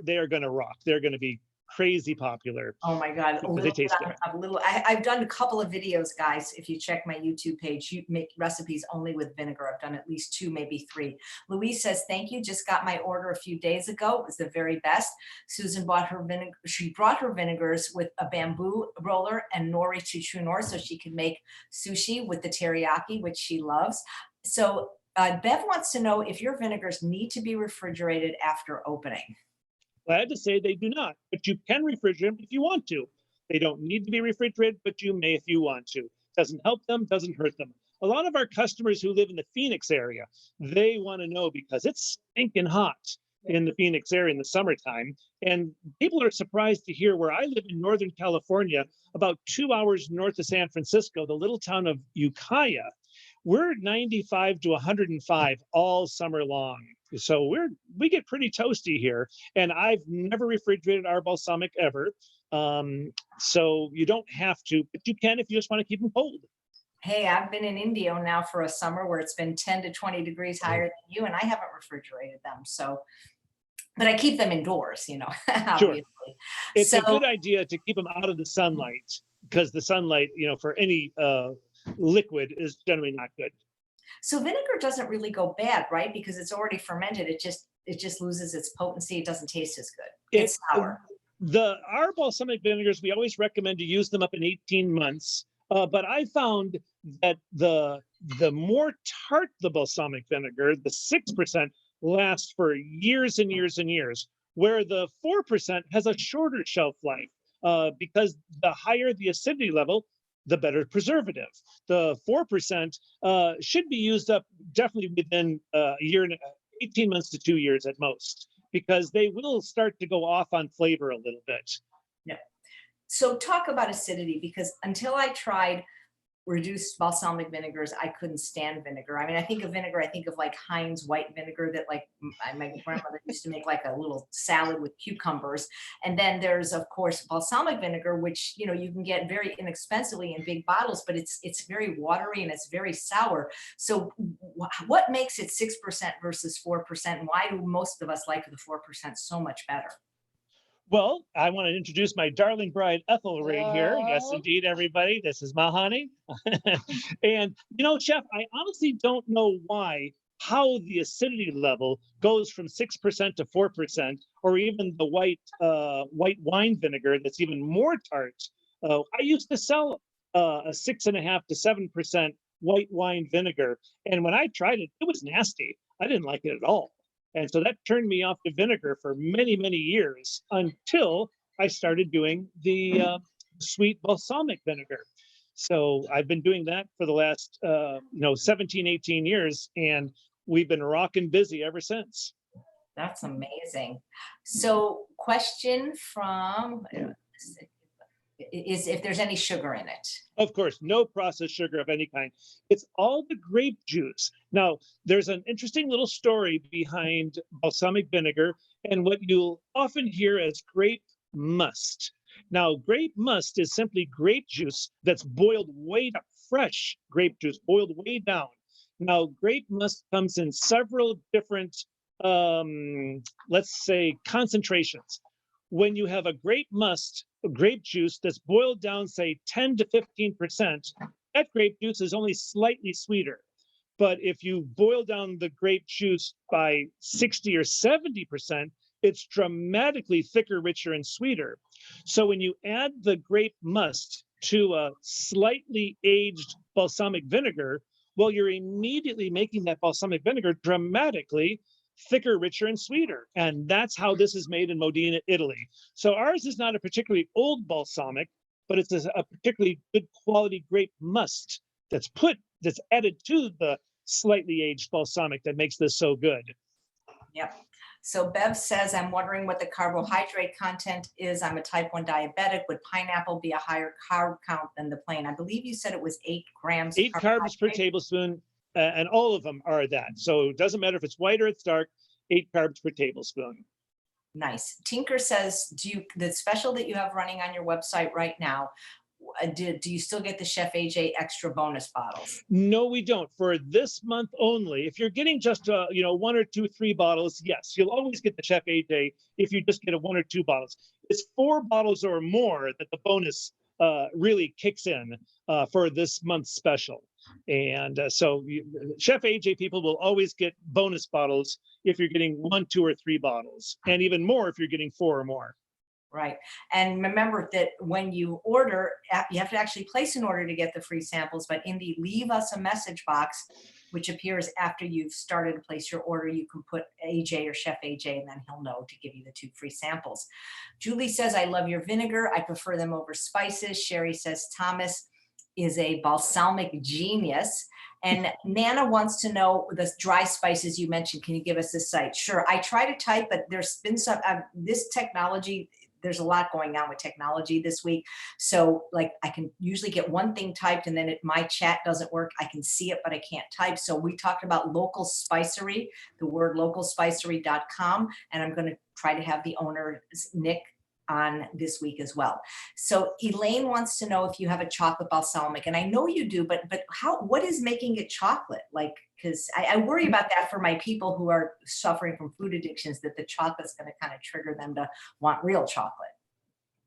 they are going to rock. They're going to be crazy popular. Oh my God. I've done a couple of videos, guys. If you check my YouTube page, you make recipes only with vinegar. I've done at least 2, maybe 3. Louise says, thank you. Just got my order a few days ago. It was the very best. Susan bought her vinegar. She brought her vinegars with a bamboo roller and nori to true north so she can make sushi with the teriyaki, which she loves. So Bev wants to know if your vinegars need to be refrigerated after opening. Glad to say they do not, but you can refrigerate them if you want to. They don't need to be refrigerated, but you may if you want to. Doesn't help them, doesn't hurt them. A lot of our customers who live in the Phoenix area, they want to know because it's stinking hot in the Phoenix area in the summertime. And people are surprised to hear where I live in Northern California, about 2 hours north of San Francisco, the little town of Ukiah. We're 95 to 105 all summer long. So we get pretty toasty here, and I've never refrigerated our balsamic ever. So you don't have to, but you can if you just want to keep them cold. Hey, I've been in India now for a summer where it's been 10 to 20 degrees higher than you, and I haven't refrigerated them. So, but I keep them indoors, obviously. Sure. It's a good idea to keep them out of the sunlight because the sunlight, for any liquid is generally not good. So vinegar doesn't really go bad, right? Because it's already fermented. It just loses its potency. It doesn't taste as good. It's sour. Our balsamic vinegars, we always recommend to use them up in 18 months. But I found that the more tart the balsamic vinegar, the 6% lasts for years and years and years, where the 4% has a shorter shelf life because the higher the acidity level, the better preservative. The 4% should be used up definitely within a year and 18 months to 2 years at most, because they will start to go off on flavor a little bit. Yeah. So talk about acidity, because until I tried reduced balsamic vinegars, I couldn't stand vinegar. I mean, I think of vinegar, I think of like Heinz white vinegar that like my grandmother used to make like a little salad with cucumbers. And then there's of course balsamic vinegar, which you can get very inexpensively in big bottles, but it's very watery and it's very sour. So what makes it 6% versus 4%? And why do most of us like the 4% so much better? Well, I want to introduce my darling bride, Ethel, right here. Yes, indeed, everybody. This is my honey. And, Chef, I honestly don't know how the acidity level goes from 6% to 4%, or even the white wine vinegar that's even more tart. I used to sell a 6.5 to 7% white wine vinegar. And when I tried it, it was nasty. I didn't like it at all. And so that turned me off to vinegar for many, many years until I started doing the sweet balsamic vinegar. So I've been doing that for the last, 17, 18 years, and we've been rocking busy ever since. That's amazing. So question from, is if there's any sugar in it. Of course, no processed sugar of any kind. It's all the grape juice. Now, there's an interesting little story behind balsamic vinegar and what you'll often hear as grape must. Now, grape must is simply grape juice that's boiled way down, fresh grape juice boiled way down. Now, grape must comes in several different, let's say, concentrations. When you have a grape juice that's boiled down, say 10 to 15%, that grape juice is only slightly sweeter. But if you boil down the grape juice by 60 or 70%, it's dramatically thicker, richer, and sweeter. So when you add the grape must to a slightly aged balsamic vinegar, well, you're immediately making that balsamic vinegar dramatically thicker, richer, and sweeter. And that's how this is made in Modena, Italy. So ours is not a particularly old balsamic, but it's a particularly good quality grape must that's added to the slightly aged balsamic that makes this so good. Yep. So Bev says, I'm wondering what the carbohydrate content is. I'm a type 1 diabetic. Would pineapple be a higher carb count than the plain? I believe you said it was 8 grams. 8 carbs per tablespoon, and all of them are that. So it doesn't matter if it's white or it's dark, 8 carbs per tablespoon. Nice. Tinker says, the special that you have running on your website right now, do you still get the Chef AJ extra bonus bottles? No, we don't. For this month only, if you're getting just 1 or 2, 3 bottles, yes, you'll always get the Chef AJ if you just get 1 or 2 bottles. It's 4 bottles or more that the bonus really kicks in for this month's special. And so Chef AJ people will always get bonus bottles if you're getting 1, 2, or 3 bottles, and even more if you're getting 4 or more. Right. And remember that when you order, you have to actually place an order to get the free samples, but in the leave us a message box, which appears after you've started to place your order, you can put AJ or Chef AJ, and then he'll know to give you the 2 free samples. Julie says, I love your vinegar. I prefer them over spices. Sherry says, Thomas is a balsamic genius. And Nana wants to know the dry spices you mentioned. Can you give us the site? Sure. I try to type, but there's been some, this technology, there's a lot going on with technology this week. So like I can usually get one thing typed, and then my chat doesn't work. I can see it, but I can't type. So we talked about local spicery, the word localspicery.com. And I'm going to try to have the owner, Nick, on this week as well. So Elaine wants to know if you have a chocolate balsamic, and I know you do, but what is making it chocolate? Like, because I worry about that for my people who are suffering from food addictions, that the chocolate's going to kind of trigger them to want real chocolate.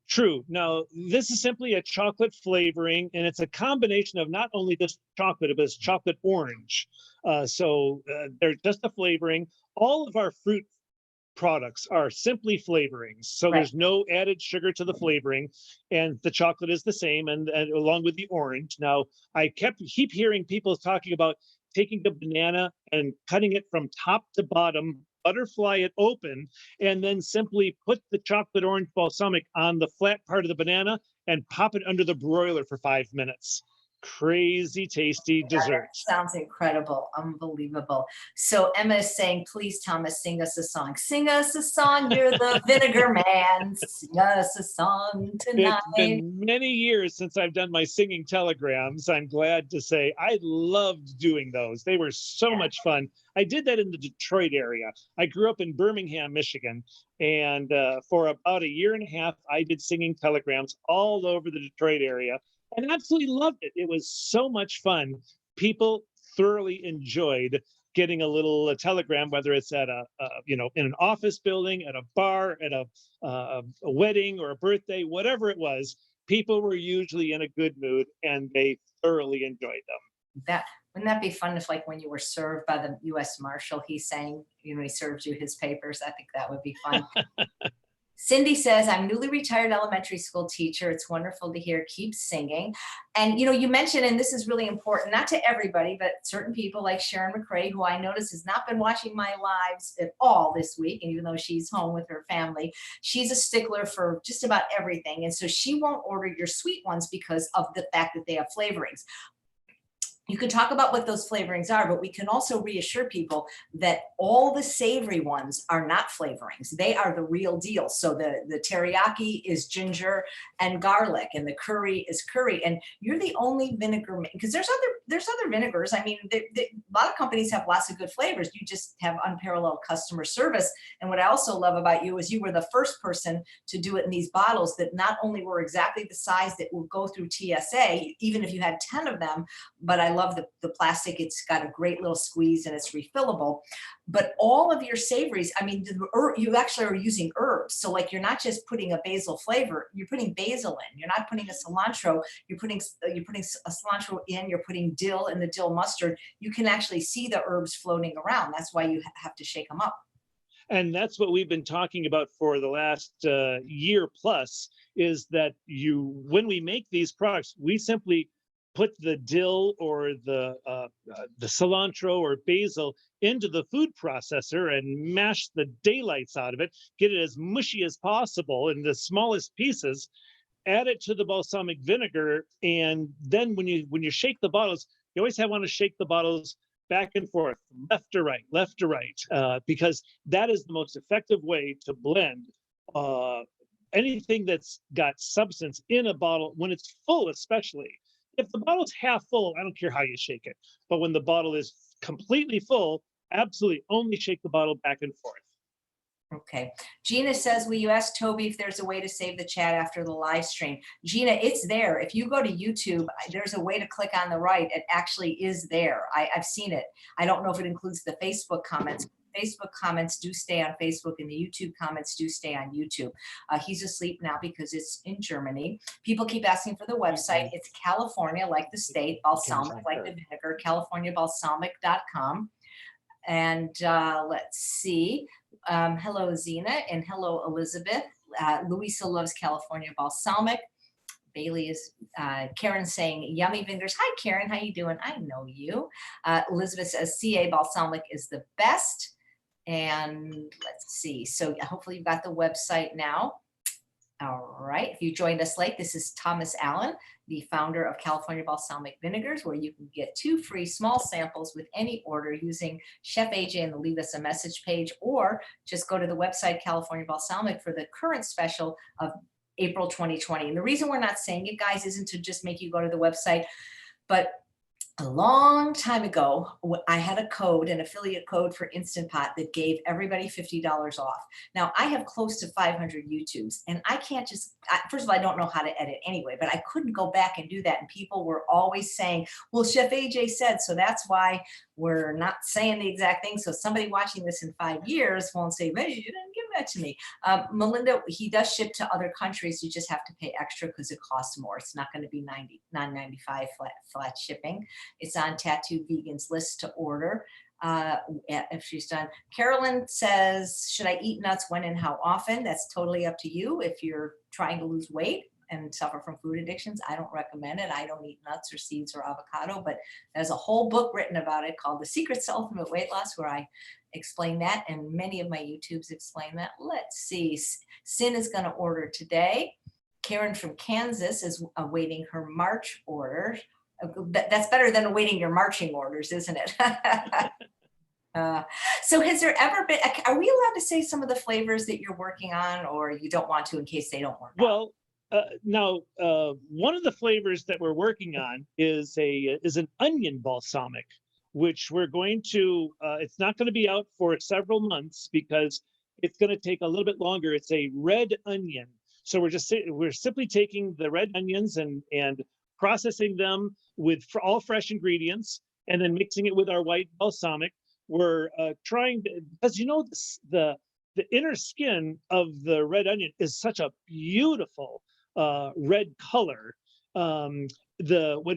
True. Now, this is simply a chocolate flavoring, and it's a combination of not only just chocolate, but it's chocolate orange. So they're just a flavoring. All of our fruit products are simply flavorings. So Right. There's no added sugar to the flavoring, and the chocolate is the same, and along with the orange. Now, I keep hearing people talking about taking the banana and cutting it from top to bottom, butterfly it open, and then simply put the chocolate orange balsamic on the flat part of the banana and pop it under the broiler for 5 minutes. Crazy tasty dessert. Sounds incredible. Unbelievable. So Emma is saying, please, Thomas, sing us a song. Sing us a song. You're the vinegar man. Sing us a song tonight. It's been many years since I've done my singing telegrams. I'm glad to say I loved doing those. They were so much fun. I did that in the Detroit area. I grew up in Birmingham, Michigan, and for about 1.5 years, I did singing telegrams all over the Detroit area, and absolutely loved it. It was so much fun. People thoroughly enjoyed getting a little telegram, whether it's at in an office building, at a bar, at a wedding or a birthday, whatever it was. People were usually in a good mood, and they thoroughly enjoyed them. Wouldn't that be fun if, like, when you were served by the U.S. Marshal, he sang, he served you his papers? I think that would be fun. Cindy says, I'm newly retired elementary school teacher. It's wonderful to hear. Keep singing. And, you mentioned, and this is really important, not to everybody, but certain people like Sharon McCrae, who I notice has not been watching my lives at all this week. And even though she's home with her family, she's a stickler for just about everything. And so she won't order your sweet ones because of the fact that they have flavorings. You can talk about what those flavorings are, but we can also reassure people that all the savory ones are not flavorings. They are the real deal. So the teriyaki is ginger and garlic, and the curry is curry. And you're the only vinegar, because there's other vinegars. I mean, a lot of companies have lots of good flavors. You just have unparalleled customer service. And what I also love about you is you were the first person to do it in these bottles that not only were exactly the size that will go through TSA, even if you had 10 of them, but I love the plastic. It's got a great little squeeze and it's refillable. But all of your savories, I mean, you actually are using herbs. So like, you're not just putting a basil flavor, you're putting basil in. You're not putting a cilantro, you're putting a cilantro in, you're putting dill and the dill mustard. You can actually see the herbs floating around. That's why you have to shake them up. And that's what we've been talking about for the last year plus, is that when we make these products, we simply put the dill or the cilantro or basil into the food processor and mash the daylights out of it, get it as mushy as possible in the smallest pieces, add it to the balsamic vinegar, and then when you shake the bottles, you always want to shake the bottles back and forth, left to right, because that is the most effective way to blend anything that's got substance in a bottle when it's full, especially. If the bottle's half full, I don't care how you shake it. But when the bottle is completely full, absolutely only shake the bottle back and forth. Okay. Gina says, will you ask Toby if there's a way to save the chat after the live stream? Gina, it's there. If you go to YouTube, there's a way to click on the right. It actually is there. I've seen it. I don't know if it includes the Facebook comments. Facebook comments do stay on Facebook, and the YouTube comments do stay on YouTube. He's asleep now because it's in Germany. People keep asking for the website. It's California, like the state, balsamic, like the vinegar, californiabalsamic.com. And let's see. Hello, Zena, and hello, Elizabeth. Louisa loves California balsamic. Bailey is, Karen saying, yummy vinegars. Hi, Karen, how you doing? I know you. Elizabeth says, CA balsamic is the best. And let's see. So hopefully you've got the website now. All right. If you joined us late, this is Thomas Allen, the founder of California Balsamic Vinegars, where you can get 2 free small samples with any order using Chef AJ and the Leave Us a Message page, or just go to the website California Balsamic for the current special of April 2020. And the reason we're not saying it, guys, isn't to just make you go to the website, but a long time ago, I had a code, an affiliate code for Instant Pot that gave everybody $50 off. Now, I have close to 500 YouTubes, and I can't just, first of all, I don't know how to edit anyway, but I couldn't go back and do that. And people were always saying, well, Chef AJ said, so that's why we're not saying the exact thing. So somebody watching this in 5 years won't say, hey, you didn't give that to me. Melinda, he does ship to other countries. You just have to pay extra because it costs more. It's not going to be $9.95 flat shipping. It's on Tattoo Vegan's list to order if she's done. Carolyn says, should I eat nuts when and how often? That's totally up to you. If you're trying to lose weight and suffer from food addictions, I don't recommend it. I don't eat nuts or seeds or avocado, but there's a whole book written about it called The Secrets to Ultimate Weight Loss, where I explain that, and many of my YouTubes explain that. Let's see. Sin is going to order today. Karen from Kansas is awaiting her March order. That's better than awaiting your marching orders, isn't it? So has there ever been, are we allowed to say some of the flavors that you're working on, or you don't want to in case they don't work out? Well, now, one of the flavors that we're working on is an onion balsamic, which we're going to, it's not going to be out for several months because it's going to take a little bit longer. It's a red onion. So we're simply taking the red onions and processing them with all fresh ingredients and then mixing it with our white balsamic. We're trying to, because the inner skin of the red onion is such a beautiful red color. When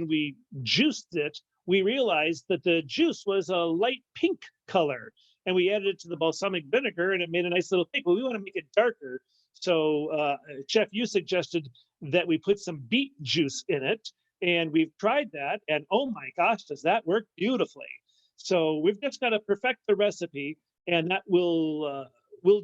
we juiced it, we realized that the juice was a light pink color, and we added it to the balsamic vinegar, and it made a nice little pink. Well, we want to make it darker, so Chef, you suggested that we put some beet juice in it, and we've tried that, and oh my gosh, does that work beautifully? So we've just got to perfect the recipe, and that we'll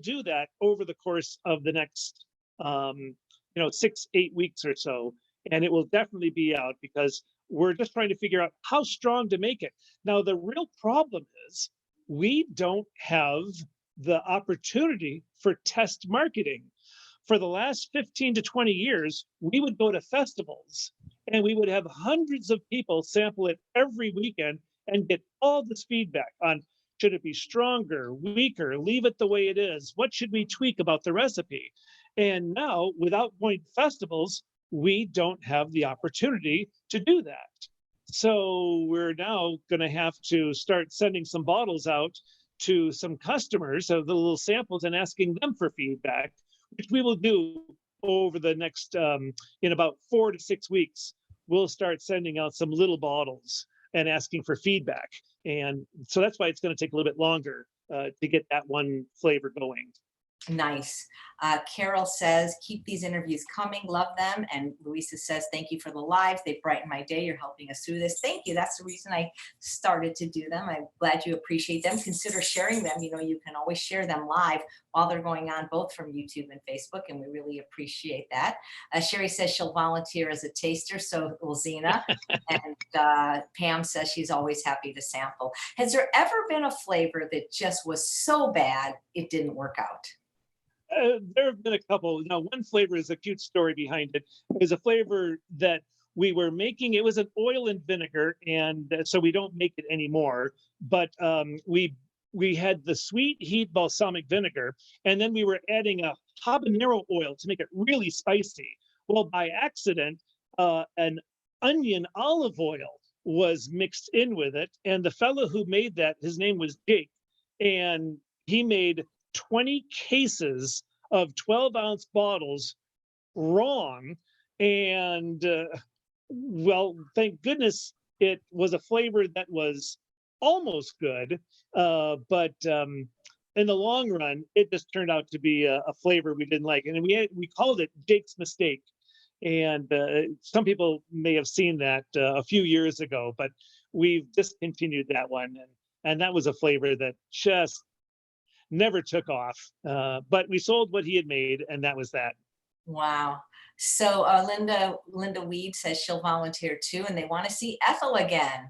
do that over the course of the next 6-8 weeks or so, and it will definitely be out because we're just trying to figure out how strong to make it. Now, the real problem is we don't have the opportunity for test marketing. For the last 15 to 20 years, we would go to festivals and we would have hundreds of people sample it every weekend and get all this feedback on, should it be stronger, weaker, leave it the way it is? What should we tweak about the recipe? And now, without going to festivals, we don't have the opportunity to do that. So we're now going to have to start sending some bottles out to some customers of the little samples and asking them for feedback, which we will do over the next, in about 4 to 6 weeks. We'll start sending out some little bottles and asking for feedback. And so that's why it's going to take a little bit longer. to get that one flavor going. Nice. Carol says, keep these interviews coming. Love them. And Louisa says, thank you for the lives. They brighten my day. You're helping us through this. Thank you. That's the reason I started to do them. I'm glad you appreciate them. Consider sharing them. You know, you can always share them live while they're going on, both from YouTube and Facebook. And we really appreciate that. Sherry says she'll volunteer as a taster. So will Zena. And Pam says she's always happy to sample. Has there ever been a flavor that just was so bad it didn't work out? There have been a couple. Now, one flavor is a cute story behind it. It was a flavor that we were making. It was an oil and vinegar, and so we don't make it anymore. But we had the sweet heat balsamic vinegar, and then we were adding a habanero oil to make it really spicy. Well, by accident, an onion olive oil was mixed in with it, and the fellow who made that, his name was Jake, and he made 20 cases of 12-ounce bottles wrong. And well, thank goodness it was a flavor that was almost good. But in the long run, it just turned out to be a flavor we didn't like. And we called it Jake's Mistake. And some people may have seen that a few years ago, but we've discontinued that one. And that was a flavor that just never took off, but we sold what he had made, and that was that. Wow. So Linda Weed says she'll volunteer too, and they want to see Ethel again.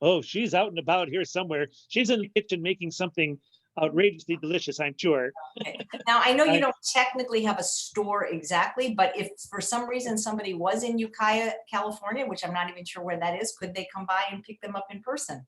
Oh, she's out and about here somewhere. She's in the kitchen making something outrageously delicious, I'm sure. Okay. Now, I know you don't technically have a store exactly, but if for some reason somebody was in Ukiah, California, which I'm not even sure where that is, could they come by and pick them up in person?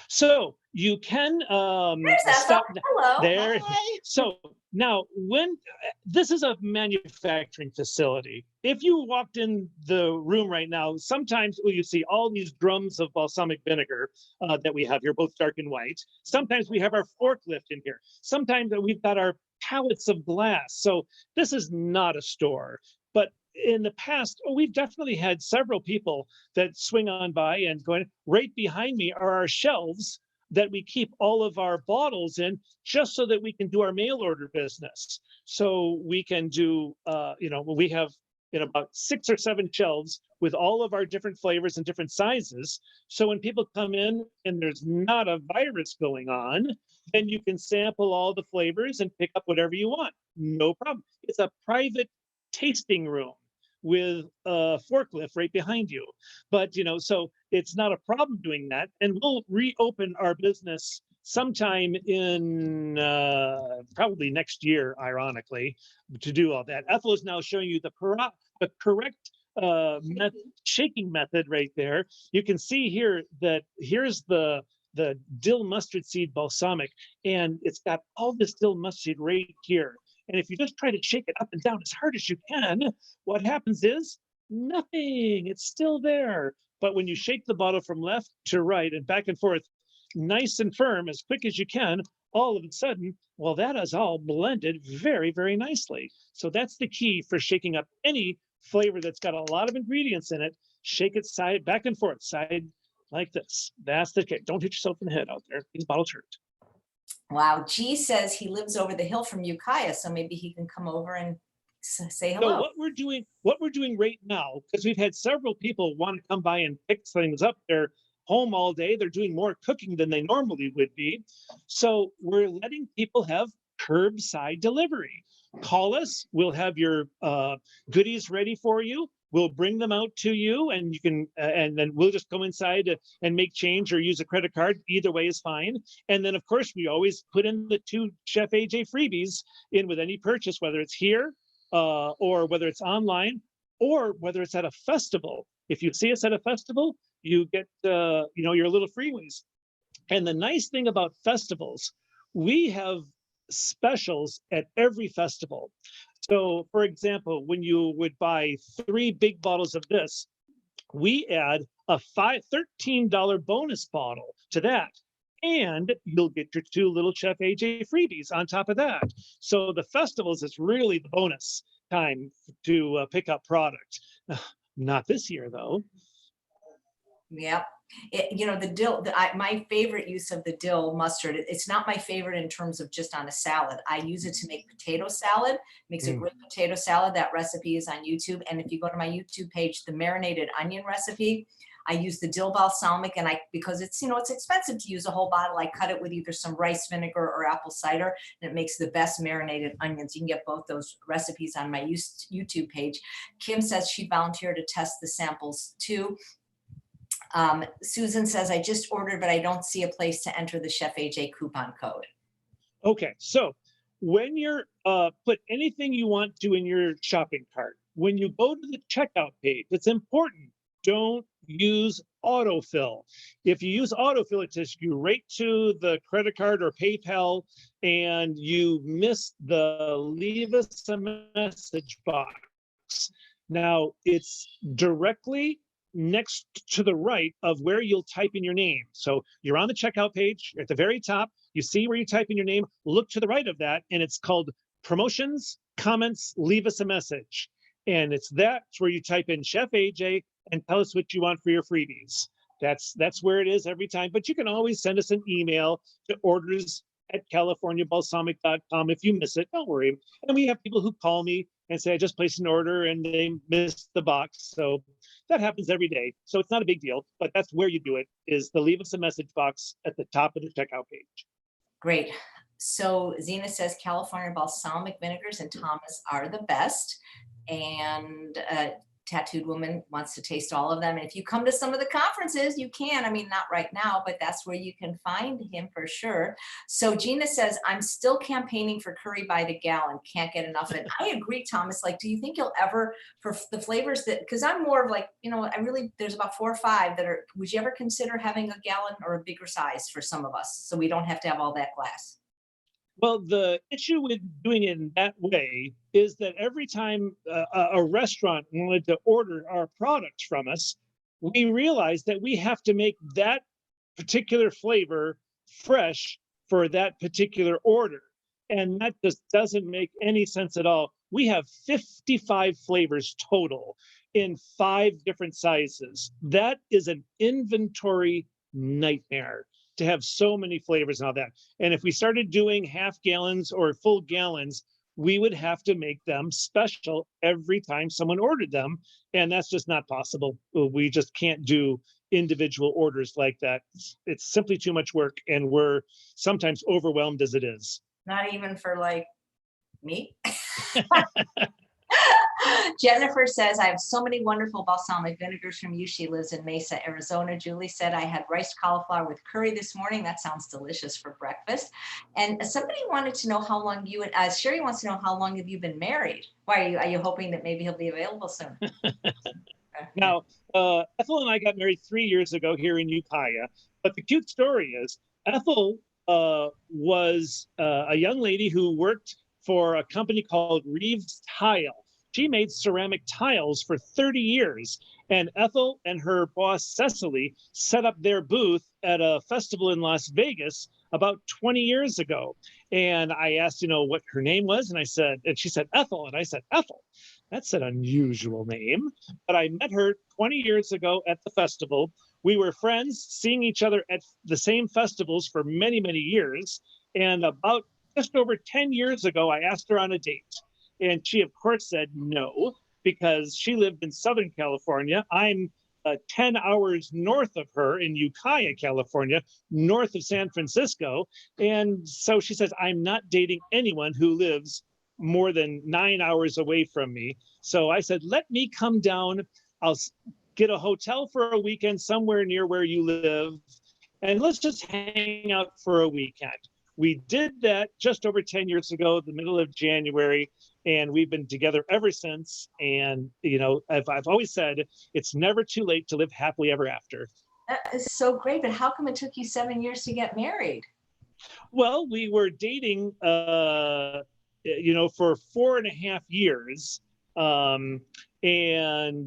So you can stop Hello. there. Hi. So now, when this is a manufacturing facility, if you walked in the room right now, sometimes you see all these drums of balsamic vinegar that we have here, both dark and white. Sometimes we have our forklift in here. Sometimes we've got our pallets of glass. So this is not a store, but in the past, we've definitely had several people that swing on by and going. Right behind me are our shelves that we keep all of our bottles in, just so that we can do our mail order business. So we can do, we have about 6 or 7 shelves with all of our different flavors and different sizes. So when people come in and there's not a virus going on, then you can sample all the flavors and pick up whatever you want. No problem. It's a private tasting room with a forklift right behind you. But, so it's not a problem doing that. And we'll reopen our business sometime in probably next year, ironically, to do all that. Ethel is now showing you the correct shaking method right there. You can see here that here's the dill mustard seed balsamic, and it's got all this dill mustard right here. And if you just try to shake it up and down as hard as you can, what happens is nothing. It's still there. But when you shake the bottle from left to right and back and forth, nice and firm, as quick as you can, all of a sudden, well, that is all blended very, very nicely. So that's the key for shaking up any flavor that's got a lot of ingredients in it. Shake it side, back and forth, side like this. That's the key. Don't hit yourself in the head out there. These bottles hurt. Wow. G says he lives over the hill from Ukiah, so maybe he can come over and say hello. So what we're doing right now, because we've had several people want to come by and pick things up. They're home all day. They're doing more cooking than they normally would be. So we're letting people have curbside delivery. Call us. We'll have your goodies ready for you. We'll bring them out to you, and you can, and then we'll just go inside and make change or use a credit card. Either way is fine. And then, of course, we always put in the 2 Chef AJ freebies in with any purchase, whether it's here or whether it's online or whether it's at a festival. If you see us at a festival, you get, your little freebies. And the nice thing about festivals, we have specials at every festival. So, for example, when you would buy 3 big bottles of this, we add a $13 bonus bottle to that. And you'll get your 2 little Chef AJ freebies on top of that. So the festivals is really the bonus time to pick up product. Not this year, though. Yep. The dill, my favorite use of the dill mustard, it's not my favorite in terms of just on a salad. I use it to make potato salad, makes a Mm. great potato salad. That recipe is on YouTube. And if you go to my YouTube page, the marinated onion recipe, I use the dill balsamic, and because it's expensive to use a whole bottle, I cut it with either some rice vinegar or apple cider, and it makes the best marinated onions. You can get both those recipes on my YouTube page. Kim says she volunteered to test the samples too. Susan says, I just ordered, but I don't see a place to enter the Chef AJ coupon code. Okay, so when you're put anything you want to in your shopping cart, when you go to the checkout page, it's important. Don't use autofill. If you use autofill, it takes you right to the credit card or PayPal, and you miss the leave us a message box. Now, it's directly next to the right of where you'll type in your name. So you're on the checkout page at the very top. You see where you type in your name, look to the right of that, and it's called promotions, comments, leave us a message. And that's where you type in Chef AJ and tell us what you want for your freebies. That's where it is every time. But you can always send us an email to orders@californiabalsamic.com. If you miss it, don't worry. And we have people who call me and say, I just placed an order and they missed the box. So that happens every day. So it's not a big deal, but that's where you do it, is the leave us a message box at the top of the checkout page. Great. So Zena says California balsamic vinegars and Thomas are the best. And Tattooed Woman wants to taste all of them. And if you come to some of the conferences, you can. I mean, not right now, but that's where you can find him for sure. So Gina says, I'm still campaigning for curry by the gallon. Can't get enough of it. I agree, Thomas. Like, do you think you'll ever, for the flavors that, because I'm more of like, there's about 4 or 5 that are, would you ever consider having a gallon or a bigger size for some of us so we don't have to have all that glass? Well, the issue with doing it in that way is that every time a restaurant wanted to order our products from us, we realized that we have to make that particular flavor fresh for that particular order. And that just doesn't make any sense at all. We have 55 flavors total in 5 different sizes. That is an inventory nightmare to have so many flavors and all that. And if we started doing half gallons or full gallons, we would have to make them special every time someone ordered them. And that's just not possible. We just can't do individual orders like that. It's simply too much work. And we're sometimes overwhelmed as it is. Not even for like me. Jennifer says, I have so many wonderful balsamic vinegars from you. She lives in Mesa, Arizona. Julie said, I had riced cauliflower with curry this morning. That sounds delicious for breakfast. And somebody wanted to know how long Sherry wants to know how long have you been married? Why are you hoping that maybe he'll be available soon? Now, Ethel and I got married 3 years ago here in Ukiah. But the cute story is Ethel was a young lady who worked for a company called Reeves Tile. She made ceramic tiles for 30 years. And Ethel and her boss, Cecily, set up their booth at a festival in Las Vegas about 20 years ago. And I asked, what her name was. And she said, Ethel. And I said, Ethel, that's an unusual name. But I met her 20 years ago at the festival. We were friends, seeing each other at the same festivals for many, many years. And about just over 10 years ago, I asked her on a date. And she, of course, said no, because she lived in Southern California. I'm 10 hours north of her in Ukiah, California, north of San Francisco. And so she says, I'm not dating anyone who lives more than 9 hours away from me. So I said, let me come down. I'll get a hotel for a weekend somewhere near where you live, and let's just hang out for a weekend. We did that just over 10 years ago, the middle of January, and we've been together ever since. And, I've always said it's never too late to live happily ever after. That is so great. But how come it took you 7 years to get married? Well, we were dating, for 4.5 years. And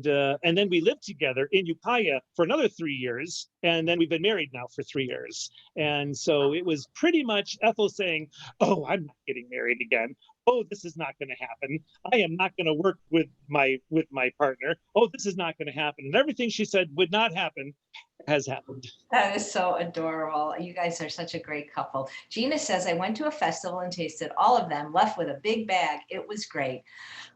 then we lived together in Ukiah for another 3 years, and then we've been married now for 3 years. And so it was pretty much Ethel saying, "Oh, I'm not getting married again. Oh, this is not going to happen. I am not going to work with my partner. Oh, this is not going to happen." And everything she said would not happen has happened. That is so adorable. You guys are such a great couple. Gina says, I went to a festival and tasted all of them, left with a big bag. It was great.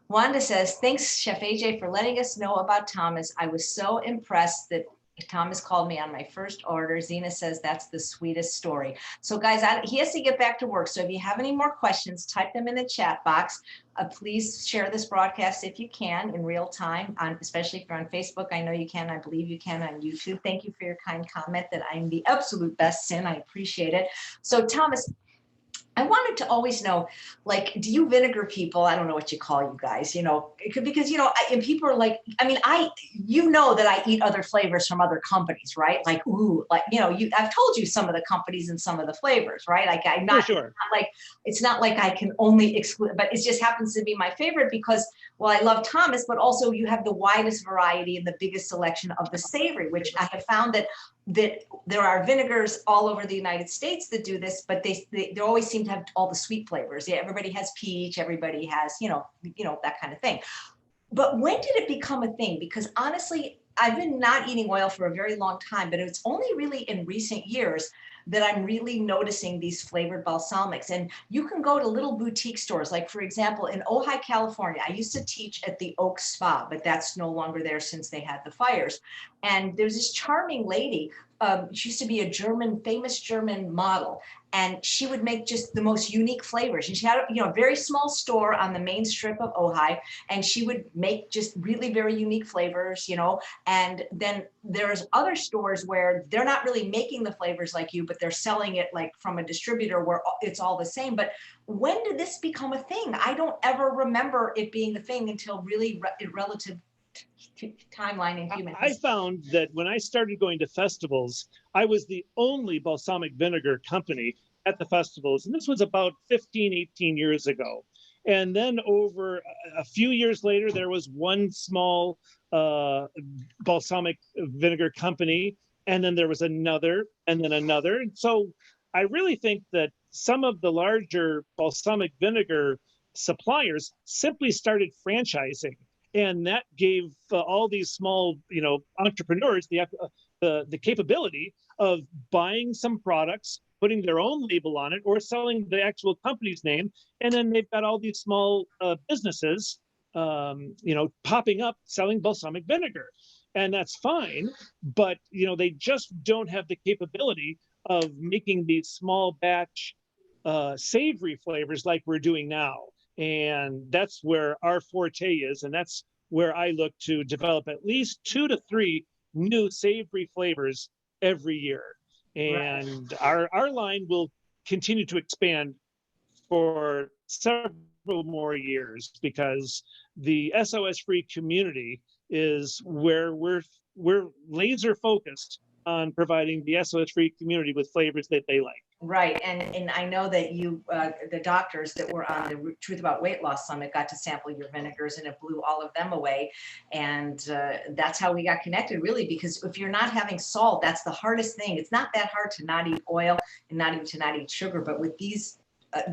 Wanda says, thanks, Chef AJ, for letting us know about Thomas. I was so impressed that Thomas called me on my first order. Zena says, that's the sweetest story. So guys, he has to get back to work. So if you have any more questions, type them in the chat box. Please share this broadcast if you can in real time, especially if you're on Facebook. I know you can. I believe you can on YouTube. Thank you for your kind comment that I'm the absolute best sin. I appreciate it. So Thomas, I wanted to always know, like, do you vinegar people? I don't know what you call you guys, because, and people are like, I mean, that I eat other flavors from other companies, right? Like, I've told you some of the companies and some of the flavors, right? Like I'm not, Sure. it's not like I can only exclude, but it just happens to be my favorite because, well, I love Thomas, but also you have the widest variety and the biggest selection of the savory, which I have found that there are vinegars all over the United States that do this, but they always seem to have all the sweet flavors. Yeah, everybody has peach, everybody has, that kind of thing. But when did it become a thing? Because honestly, I've been not eating oil for a very long time, but it's only really in recent years that I'm really noticing these flavored balsamics. And you can go to little boutique stores. Like for example, in Ojai, California, I used to teach at the Oak Spa, but that's no longer there since they had the fires. And there's this charming lady. She used to be a famous German model, and she would make just the most unique flavors. And she had a very small store on the main strip of Ojai, and she would make just really very unique flavors, and then there's other stores where they're not really making the flavors like you, but they're selling it like from a distributor where it's all the same. But when did this become a thing? I don't ever remember it being a thing until really relative timeline in human history. I found that when I started going to festivals, I was the only balsamic vinegar company at the festivals. And this was about 15, 18 years ago. And then over a few years later, there was one small balsamic vinegar company. And then there was another, and then another. And so I really think that some of the larger balsamic vinegar suppliers simply started franchising. And that gave all these small, entrepreneurs the capability of buying some products, putting their own label on it, or selling the actual company's name. And then they've got all these small businesses, popping up selling balsamic vinegar. And that's fine, but they just don't have the capability of making these small batch savory flavors like we're doing now. And that's where our forte is. And that's where I look to develop at least 2 to 3 new savory flavors every year. And our line will continue to expand for several more years because the SOS free community is where we're laser focused on providing the SOS free community with flavors that they like. Right. And I know that you, the doctors that were on the Truth About Weight Loss Summit got to sample your vinegars and it blew all of them away. And that's how we got connected, really, because if you're not having salt, that's the hardest thing. It's not that hard to not eat oil and not even to not eat sugar. But with these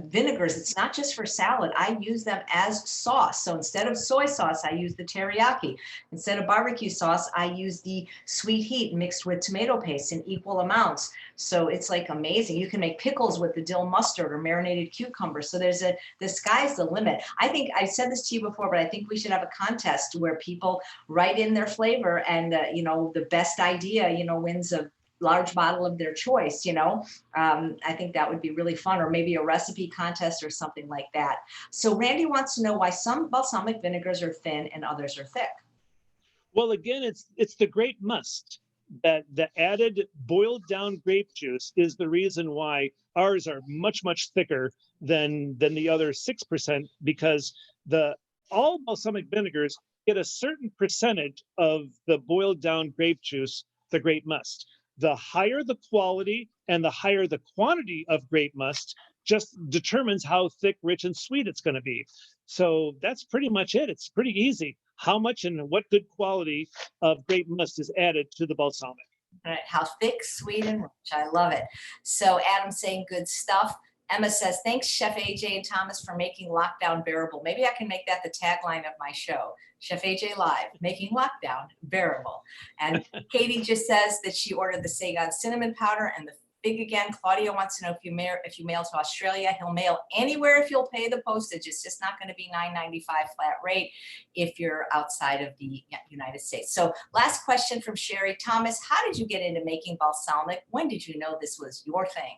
vinegars, it's not just for salad. I use them as sauce. So instead of soy sauce, I use the teriyaki. Instead of barbecue sauce, I use the sweet heat mixed with tomato paste in equal amounts. So it's like amazing. You can make pickles with the dill mustard or marinated cucumber. So the sky's the limit. I think I said this to you before, but I think we should have a contest where people write in their flavor and, the best idea, wins a large bottle of their choice. I think that would be really fun, or maybe a recipe contest or something like that. So Randy wants to know why some balsamic vinegars are thin and others are thick. Well, again, it's the grape must. That the added boiled down grape juice is the reason why ours are much, much thicker than the other 6%, because all balsamic vinegars get a certain percentage of the boiled down grape juice, the grape must. The higher the quality and the higher the quantity of grape must just determines how thick, rich, and sweet it's going to be. So that's pretty much it. It's pretty easy. How much and what good quality of grape must is added to the balsamic. Right. How thick, sweet, and rich. I love it. So Adam's saying good stuff. Emma says, thanks, Chef AJ and Thomas, for making lockdown bearable. Maybe I can make that the tagline of my show. Chef AJ Live, making lockdown bearable. And Katie just says that she ordered the Saigon cinnamon powder and the fig again. Claudia wants to know if you mail to Australia. He'll mail anywhere if you'll pay the postage. It's just not going to be $9.95 flat rate if you're outside of the United States. So last question from Sherry. Thomas, how did you get into making balsamic? When did you know this was your thing?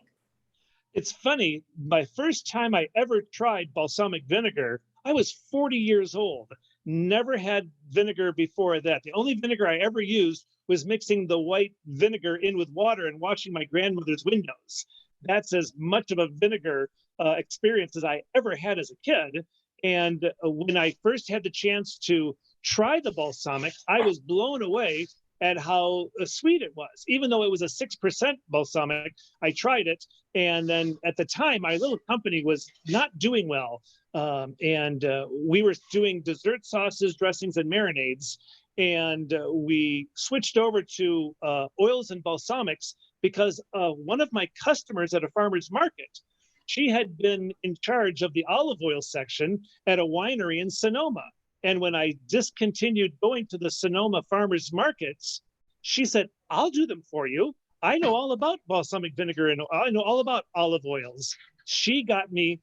It's funny, my first time I ever tried balsamic vinegar, I was 40 years old. Never had vinegar before that. The only vinegar I ever used was mixing the white vinegar in with water and washing my grandmother's windows. That's as much of a vinegar experience as I ever had as a kid. And when I first had the chance to try the balsamic, I was blown away at how sweet it was. Even though it was a 6% balsamic, I tried it. And then at the time, my little company was not doing well. We were doing dessert sauces, dressings, and marinades. And we switched over to oils and balsamics because one of my customers at a farmer's market, she had been in charge of the olive oil section at a winery in Sonoma. And when I discontinued going to the Sonoma farmers markets, she said, I'll do them for you. I know all about balsamic vinegar and I know all about olive oils. She got me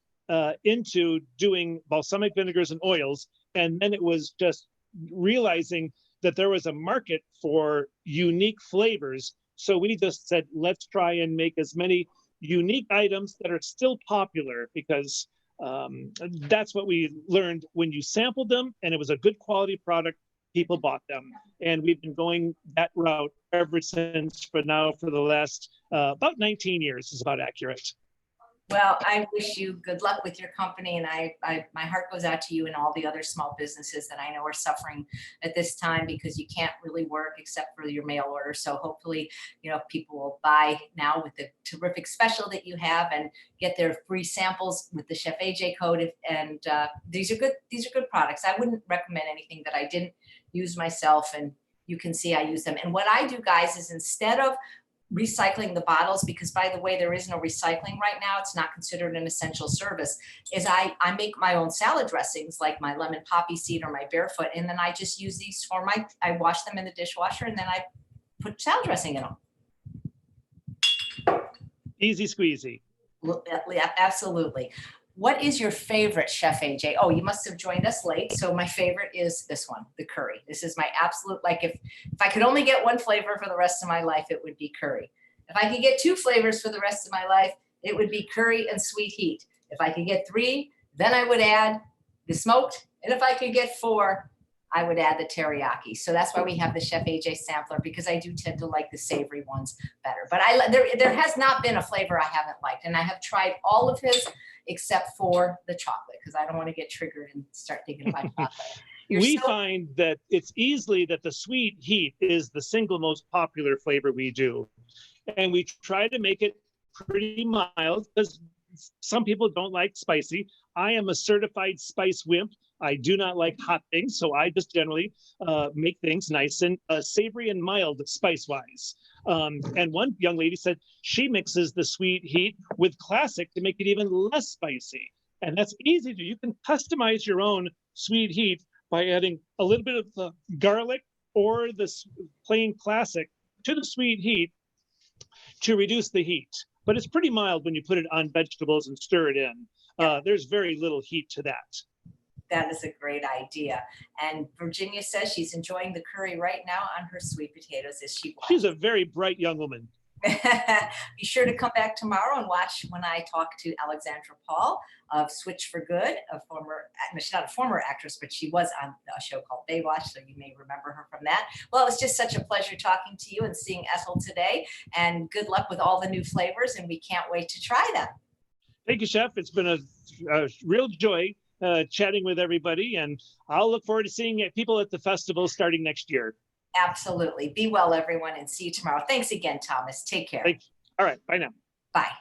into doing balsamic vinegars and oils. And then it was just realizing that there was a market for unique flavors. So we just said, let's try and make as many unique items that are still popular, because that's what we learned. When you sampled them and it was a good quality product, people bought them. And we've been going that route ever since, but now for the last about 19 years is about accurate. Well, I wish you good luck with your company, and my heart goes out to you and all the other small businesses that I know are suffering at this time because you can't really work except for your mail order. So hopefully, people will buy now with the terrific special that you have and get their free samples with the Chef AJ code. And these are good products. I wouldn't recommend anything that I didn't use myself, and you can see I use them. And what I do, guys, is instead of recycling the bottles, because by the way, there is no recycling right now, it's not considered an essential service, is I make my own salad dressings, like my lemon poppy seed or my barefoot, and then I just use these for I wash them in the dishwasher and then I put salad dressing in them. Easy squeezy. Absolutely. What is your favorite, Chef AJ? Oh, you must have joined us late. So my favorite is this one, the curry. This is my absolute, if I could only get one flavor for the rest of my life, it would be curry. If I could get two flavors for the rest of my life, it would be curry and sweet heat. If I could get three, then I would add the smoked. And if I could get four, I would add the teriyaki. So that's why we have the Chef AJ sampler, because I do tend to like the savory ones better. But there has not been a flavor I haven't liked. And I have tried all of his except for the chocolate, because I don't want to get triggered and start thinking about chocolate. We find that it's easily that the sweet heat is the single most popular flavor we do. And we try to make it pretty mild because some people don't like spicy. I am a certified spice wimp. I do not like hot things, so I just generally make things nice and savory and mild spice-wise. And one young lady said she mixes the sweet heat with classic to make it even less spicy. And that's easy to do. You can customize your own sweet heat by adding a little bit of the garlic or the plain classic to the sweet heat to reduce the heat. But it's pretty mild when you put it on vegetables and stir it in. There's very little heat to that. That is a great idea. And Virginia says she's enjoying the curry right now on her sweet potatoes as she watches. She's a very bright young woman. Be sure to come back tomorrow and watch when I talk to Alexandra Paul of Switch for Good, she's not a former actress, but she was on a show called Baywatch, so you may remember her from that. Well, it was just such a pleasure talking to you and seeing Ethel today, and good luck with all the new flavors, and we can't wait to try them. Thank you, Chef. It's been a real joy chatting with everybody, and I'll look forward to seeing people at the festival starting next year. Absolutely. Be well, everyone, and see you tomorrow. Thanks again, Thomas. Take care. All right. Bye now. Bye.